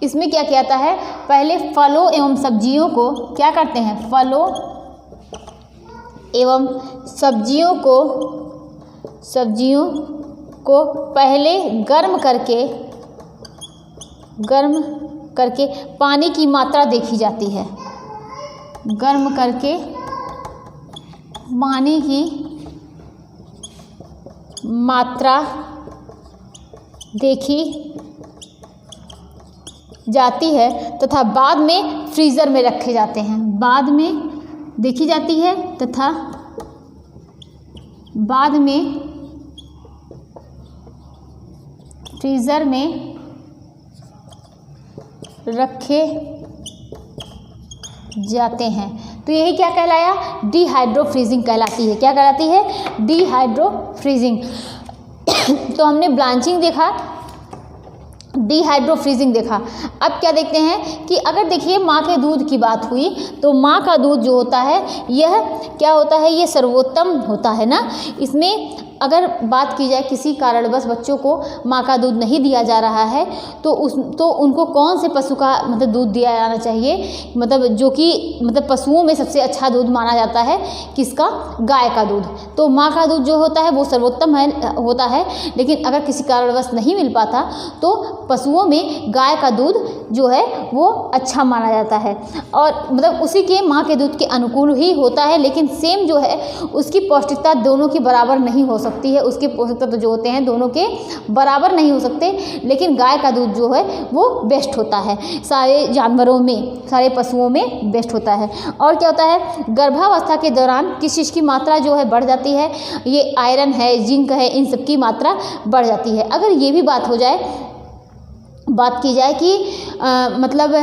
इसमें क्या किया जाता है? पहले फलों एवं सब्जियों को क्या करते हैं? फलों एवं सब्जियों को पहले गर्म करके पानी की मात्रा देखी जाती है। गर्म करके पानी की मात्रा देखी जाती है तथा बाद में फ्रीज़र में रखे जाते हैं। बाद में देखी जाती है तथा बाद में फ्रीज़र में रखे जाते हैं। तो यही क्या कहलाया? डिहाइड्रोफ्रीजिंग कहलाती है। क्या कहलाती है? डिहाइड्रोफ्रीजिंग। तो हमने ब्लांचिंग देखा, डिहाइड्रोफ्रीजिंग देखा। अब क्या देखते हैं कि अगर देखिए माँ के दूध की बात हुई तो माँ का दूध जो होता है यह क्या होता है? ये सर्वोत्तम होता है ना। इसमें अगर बात की जाए किसी कारणवश बच्चों को माँ का दूध नहीं दिया जा रहा है तो उनको कौन से पशु का मतलब दूध दिया जाना चाहिए? मतलब जो कि मतलब पशुओं में सबसे अच्छा दूध माना जाता है किसका? गाय का दूध। तो माँ का दूध जो होता है वो सर्वोत्तम होता है। लेकिन अगर किसी कारणवश नहीं मिल पाता तो पशुओं में गाय का दूध जो है वो अच्छा माना जाता है और मतलब उसी के माँ के दूध के अनुकूल ही होता है। लेकिन सेम जो है उसकी पौष्टिकता दोनों की बराबर नहीं हो सकती है। उसके पोषक तत्व जो होते हैं दोनों के बराबर नहीं हो सकते। लेकिन गाय का दूध जो है वो बेस्ट होता है, सारे जानवरों में, सारे पशुओं में बेस्ट होता है। और क्या होता है? गर्भावस्था के दौरान किस चीज़ की मात्रा जो है बढ़ जाती है? ये आयरन है, जिंक है, इन सब की मात्रा बढ़ जाती है। अगर ये भी बात की जाए कि मतलब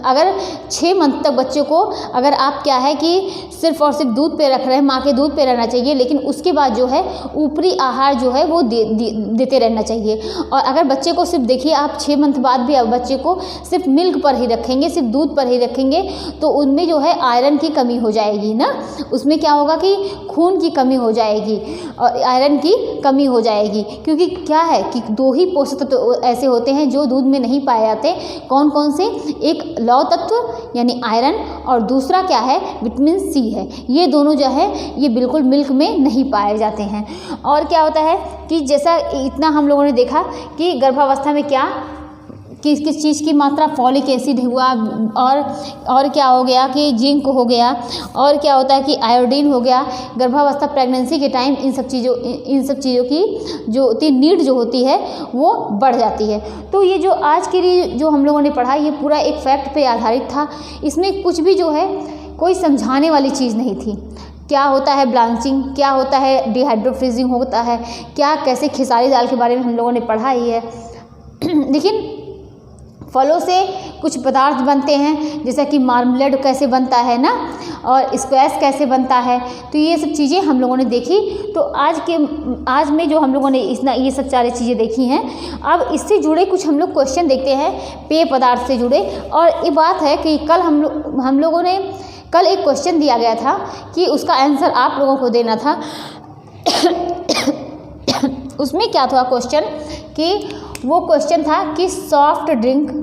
अगर 6 मंथ तक बच्चों को अगर आप क्या है कि सिर्फ और सिर्फ दूध पे रख रहे हैं, माँ के दूध पे रहना चाहिए, लेकिन उसके बाद जो है ऊपरी आहार जो है वो देते रहना चाहिए। और अगर बच्चे को सिर्फ देखिए आप 6 मंथ बाद भी आप बच्चे को सिर्फ मिल्क पर ही रखेंगे, सिर्फ दूध पर ही रखेंगे तो उनमें जो है आयरन की कमी हो जाएगी ना। उसमें क्या होगा कि खून की कमी हो जाएगी और आयरन की कमी हो जाएगी। क्योंकि क्या है कि 2 ही पोषक तत्व ऐसे होते हैं जो दूध में नहीं पाए जाते। कौन कौन से? एक लौह तत्व यानी आयरन और दूसरा क्या है? विटामिन सी है। ये दोनों जो है ये बिल्कुल मिल्क में नहीं पाए जाते हैं। और क्या होता है कि जैसा इतना हम लोगों ने देखा कि गर्भावस्था में क्या किस किस चीज़ की मात्रा, फॉलिक एसिड हुआ और क्या हो गया कि जिंक हो गया और क्या होता है कि आयोडीन हो गया। गर्भावस्था प्रेगनेंसी के टाइम इन सब चीज़ों की जो नीड जो होती है वो बढ़ जाती है। तो ये जो आज के लिए जो हम लोगों ने पढ़ा ये पूरा एक फैक्ट पे आधारित था। इसमें कुछ भी जो है कोई समझाने वाली चीज़ नहीं थी। क्या होता है ब्लांचिंग, क्या होता है डिहाइड्रोफ्रीजिंग होता है, क्या कैसे खेसारी दाल के बारे में हम लोगों ने पढ़ा ही है। लेकिन फलों से कुछ पदार्थ बनते हैं जैसा कि मार्मलेड कैसे बनता है ना, और स्क्वैश कैसे बनता है। तो ये सब चीज़ें हम लोगों ने देखी। तो आज में जो हम लोगों ने ये सब सारी चीज़ें देखी हैं, अब इससे जुड़े कुछ हम लोग क्वेश्चन देखते हैं पेय पदार्थ से जुड़े। और ये बात है कि कल हम लोगों ने कल एक क्वेश्चन दिया गया था कि उसका आंसर आप लोगों को देना था। उसमें क्या था क्वेश्चन कि वो क्वेश्चन था कि सॉफ्ट ड्रिंक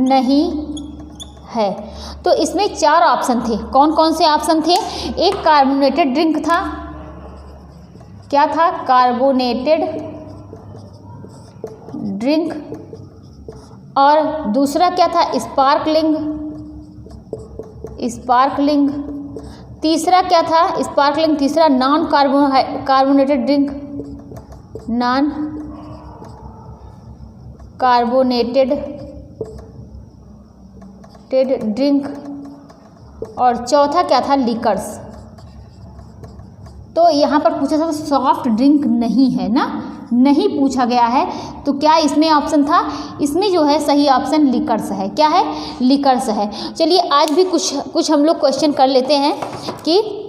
नहीं है। तो इसमें 4 ऑप्शन थे। कौन कौन से ऑप्शन थे? एक कार्बोनेटेड ड्रिंक था। क्या था? Carbonated drink. और दूसरा क्या था? स्पार्कलिंग। तीसरा क्या था? स्पार्कलिंग। तीसरा non carbonated drink, non carbonated drink. और चौथा क्या था? लिकर्स। तो यहाँ पर पूछा था सॉफ्ट ड्रिंक नहीं है ना, नहीं पूछा गया है। तो क्या इसमें ऑप्शन था, इसमें जो है सही ऑप्शन लिकर्स है। क्या है, लिकर्स है। चलिए आज भी कुछ हम लोग क्वेश्चन कर लेते हैं कि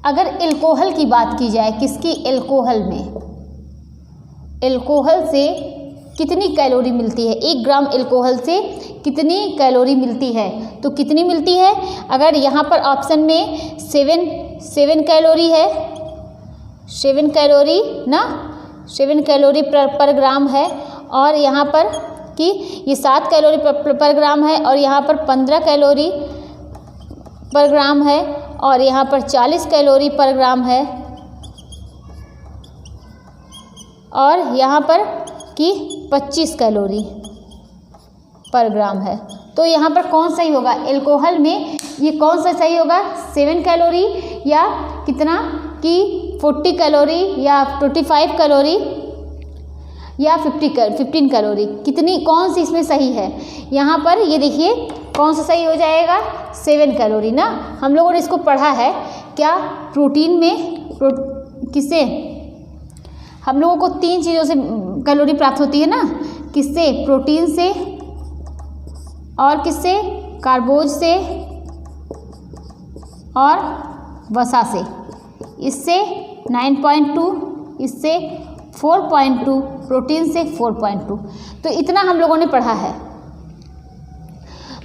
अगर एल्कोहल की बात की जाए, किसकी, एल्कोहल में, एल्कोहल से कितनी कैलोरी मिलती है, 1 ग्राम एल्कोहल से कितनी कैलोरी मिलती है, तो कितनी मिलती है। अगर यहाँ पर ऑप्शन में 7 कैलोरी है, 7 कैलोरी ना, 7 कैलोरी पर ग्राम है, और यहाँ पर कि ये 7 कैलोरी पर ग्राम है, और यहाँ पर 15 कैलोरी पर ग्राम है, और यहाँ पर 40 कैलोरी पर ग्राम है, और यहाँ पर कि 25 कैलोरी पर ग्राम है। तो यहाँ पर कौन सही होगा, एल्कोहल में ये कौन सा सही होगा, 7 कैलोरी या कितना कि 40 कैलोरी या 25 कैलोरी या 15 कैलोरी, कितनी कौन सी इसमें सही है। यहाँ पर ये देखिए कौन सा सही हो जाएगा, 7 कैलोरी ना। हम लोगों ने इसको पढ़ा है क्या, प्रोटीन में किससे हम लोगों को 3 चीज़ों से कैलोरी प्राप्त होती है ना, किससे, प्रोटीन से, और किससे, कार्बोज से, और वसा से। इससे 9.2, इससे 4.2, प्रोटीन से 4.2। तो इतना हम लोगों ने पढ़ा है।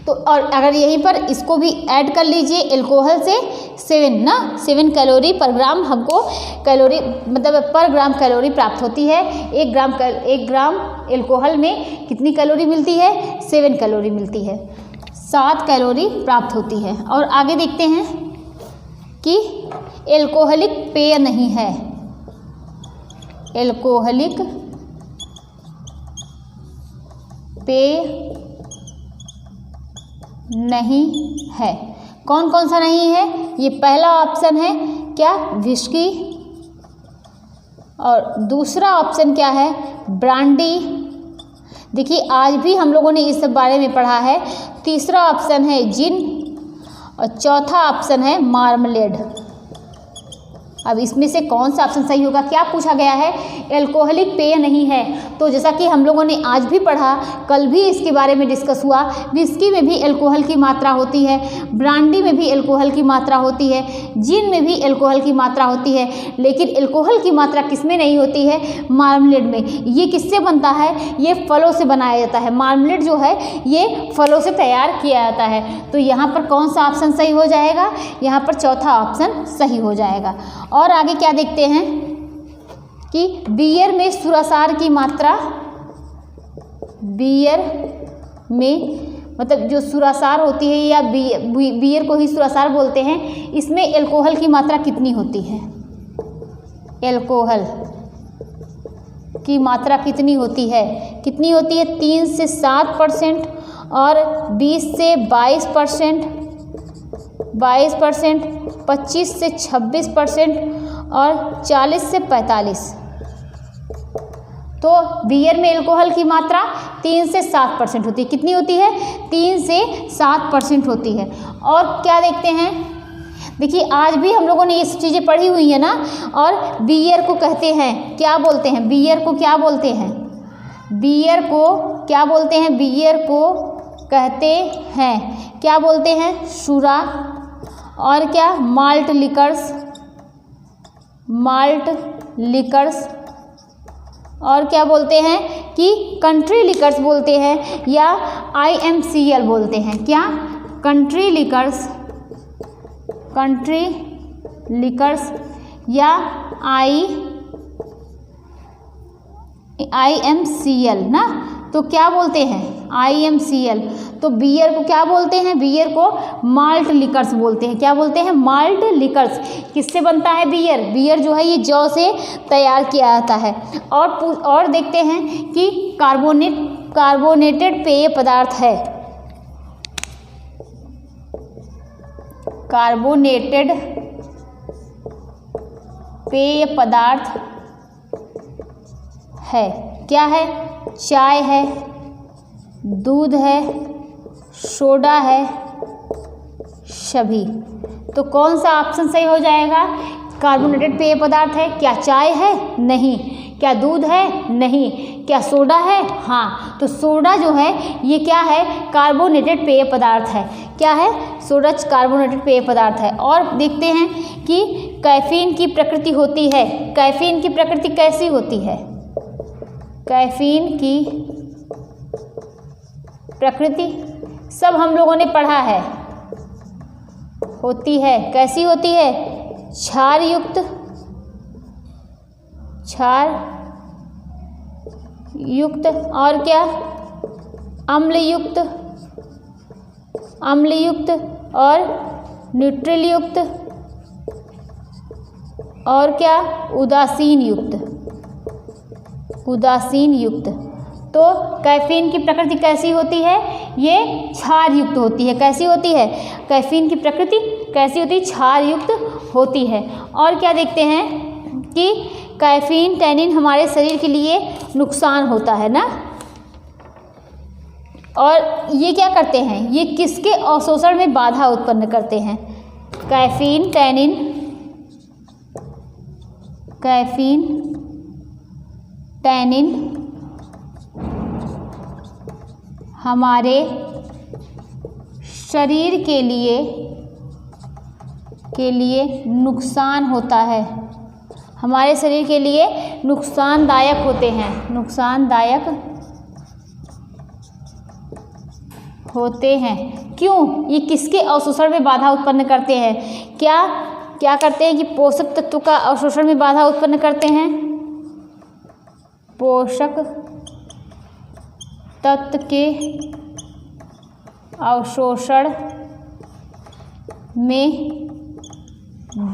तो और अगर यहीं पर इसको भी ऐड कर लीजिए, एल्कोहल से 7 कैलोरी पर ग्राम हमको कैलोरी मतलब पर ग्राम कैलोरी प्राप्त होती है। 1 ग्राम एल्कोहल में कितनी कैलोरी मिलती है, 7 कैलोरी मिलती है, 7 कैलोरी प्राप्त होती है। और आगे देखते हैं कि एल्कोहलिक पेय नहीं है, एल्कोहलिक पेय नहीं है, कौन कौन सा नहीं है। ये पहला ऑप्शन है क्या, विस्की, और दूसरा ऑप्शन क्या है, ब्रांडी। देखिए आज भी हम लोगों ने इस बारे में पढ़ा है। तीसरा ऑप्शन है जिन, और चौथा ऑप्शन है मार्मलेड। अब इसमें से कौन सा ऑप्शन सही होगा, क्या पूछा गया है, एल्कोहलिक पेय नहीं है। तो जैसा कि हम लोगों ने आज भी पढ़ा, कल भी इसके बारे में डिस्कस हुआ, विस्की में भी एल्कोहल की मात्रा होती है, ब्रांडी में भी एल्कोहल की मात्रा होती है, जिन में भी एल्कोहल की मात्रा होती है, लेकिन एल्कोहल की मात्रा किसमें नहीं होती है, मार्मलेड में। ये किससे बनता है, ये फलों से बनाया जाता है। मार्मलेड जो है ये फलों से तैयार किया जाता है। तो यहाँ पर कौन सा ऑप्शन सही हो जाएगा, यहाँ पर चौथा ऑप्शन सही हो जाएगा। और आगे क्या देखते हैं कि बियर में सुरासार की मात्रा, बियर में मतलब जो सुरासार होती है या बियर को ही सुरासार बोलते हैं, इसमें एल्कोहल की मात्रा कितनी होती है, एल्कोहल की मात्रा कितनी होती है, कितनी होती है, 3 से 7% और 20 से 22%, 22%, 25 से 26% और 40 से 45। तो बियर में एल्कोहल की मात्रा 3 से 7% होती है। कितनी होती है, 3 से 7% होती है। और क्या देखते हैं, देखिए आज भी हम लोगों ने ये चीज़ें पढ़ी हुई है ना। और बियर को कहते हैं, क्या बोलते हैं, बियर को क्या बोलते हैं, बियर को क्या बोलते हैं, बियर को कहते हैं, क्या बोलते हैं, शुरा। और क्या, माल्ट लिकर्स, माल्ट लिकर्स। और क्या बोलते हैं कि कंट्री लिकर्स बोलते हैं या IMCL बोलते हैं। क्या, कंट्री लिकर्स, कंट्री लिकर्स या IMCL ना। तो क्या बोलते हैं, IMCL। तो बियर को क्या बोलते हैं, बियर को माल्ट लिकर्स बोलते हैं। क्या बोलते हैं, माल्ट लिकर्स। किससे बनता है बियर, बियर जो है ये जौ से तैयार किया जाता है। और देखते हैं कि कार्बोनेटेड पेय पदार्थ है, कार्बोनेटेड पेय पदार्थ है। क्या है? चाय है, दूध है, सोडा है, सभी। तो कौन सा ऑप्शन सही हो जाएगा? कार्बोनेटेड पेय पदार्थ है। क्या चाय है? नहीं। क्या दूध है? नहीं। क्या सोडा है? हाँ। तो सोडा जो है ये क्या है? कार्बोनेटेड पेय पदार्थ है। क्या है? सोडा कार्बोनेटेड पेय पदार्थ है। और देखते हैं कि कैफीन की प्रकृति होती है। कैफीन की प्रकृति कैसी होती है? कैफीन की प्रकृति सब हम लोगों ने पढ़ा है। होती है, कैसी होती है? क्षार युक्त, क्षार युक्त, और क्या? अम्ल युक्त, अम्ल युक्त, और न्यूट्रल युक्त, और क्या? उदासीन युक्त, उदासीन युक्त। तो कैफीन की प्रकृति कैसी होती है? ये क्षार युक्त होती है। कैसी होती है? कैफीन की प्रकृति कैसी होती है? क्षार युक्त होती है। और क्या देखते हैं कि कैफीन टैनिन हमारे शरीर के लिए नुकसान होता है ना। और ये क्या करते हैं? ये किसके अवशोषण में बाधा उत्पन्न करते हैं? कैफीन टैनिन, कैफीन टैनिन हमारे शरीर के लिए नुकसान होता है। हमारे शरीर के लिए नुकसानदायक होते हैं, नुकसानदायक होते हैं। क्यों? ये किसके अवशोषण में बाधा उत्पन्न करते हैं? क्या करते हैं कि पोषक तत्व का अवशोषण में बाधा उत्पन्न करते हैं। पोषक तत्व के अवशोषण में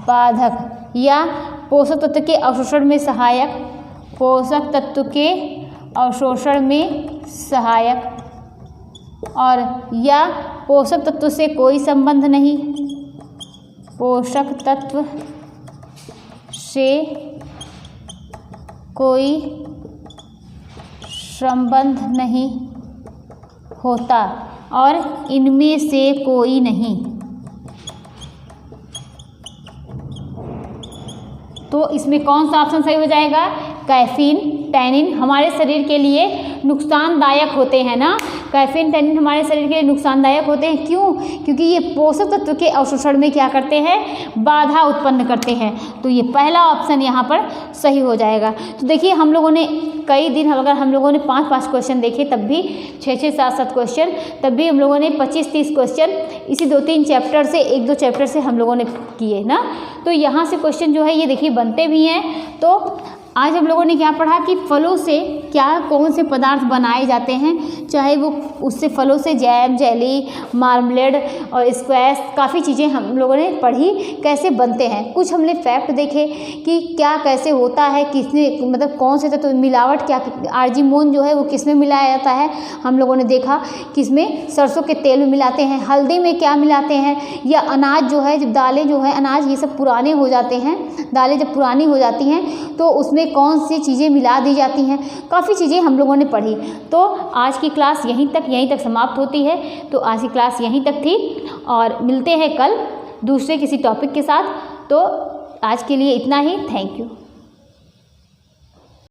बाधक या पोषक तत्व के अवशोषण में सहायक, पोषक तत्व के अवशोषण में सहायक, और या पोषक तत्व से कोई संबंध नहीं, पोषक तत्व से कोई संबंध नहीं होता, और इनमें से कोई नहीं। तो इसमें कौन सा ऑप्शन सही हो जाएगा? कैफीन टैनिन हमारे शरीर के लिए नुकसानदायक होते हैं ना। कैफीन टैनिन हमारे शरीर के लिए नुकसानदायक होते हैं। क्यों? क्योंकि ये पोषक तत्व के अवशोषण में क्या करते हैं? बाधा उत्पन्न करते हैं। तो ये पहला ऑप्शन यहाँ पर सही हो जाएगा। तो देखिए हम लोगों ने कई दिन, अगर हम लोगों ने 5-5 क्वेश्चन देखे तब भी 6-6, 7-7 क्वेश्चन, तब भी हम लोगों ने 25-30 क्वेश्चन इसी 2-3 चैप्टर से, 1-2 चैप्टर से हम लोगों ने किए ना। तो यहाँ से क्वेश्चन जो है ये देखिए बनते भी हैं। तो आज हम लोगों ने क्या पढ़ा कि फलों से क्या कौन से पदार्थ बनाए जाते हैं, चाहे वो उससे फलों से जैम, जेली, मार्मलेड और स्क्वैश, काफ़ी चीज़ें हम लोगों ने पढ़ी कैसे बनते हैं। कुछ हमने फैक्ट देखे कि क्या कैसे होता है, किसने मतलब कौन से तो मिलावट क्या, आर्जिमोन जो है वो किस में मिलाया जाता है, हम लोगों ने देखा किसमें, सरसों के तेल में मिलाते हैं, हल्दी में क्या मिलाते हैं, या अनाज जो है, जब दालें जो है, अनाज ये सब पुराने हो जाते हैं, दालें जब पुरानी हो जाती हैं तो उसमें कौन सी चीज़ें मिला दी जाती हैं, काफ़ी चीज़ें हम लोगों ने पढ़ी। तो आज की क्लास यहीं तक समाप्त होती है। तो आज की क्लास यहीं तक थी और मिलते हैं कल दूसरे किसी टॉपिक के साथ। तो आज के लिए इतना ही। Thank you.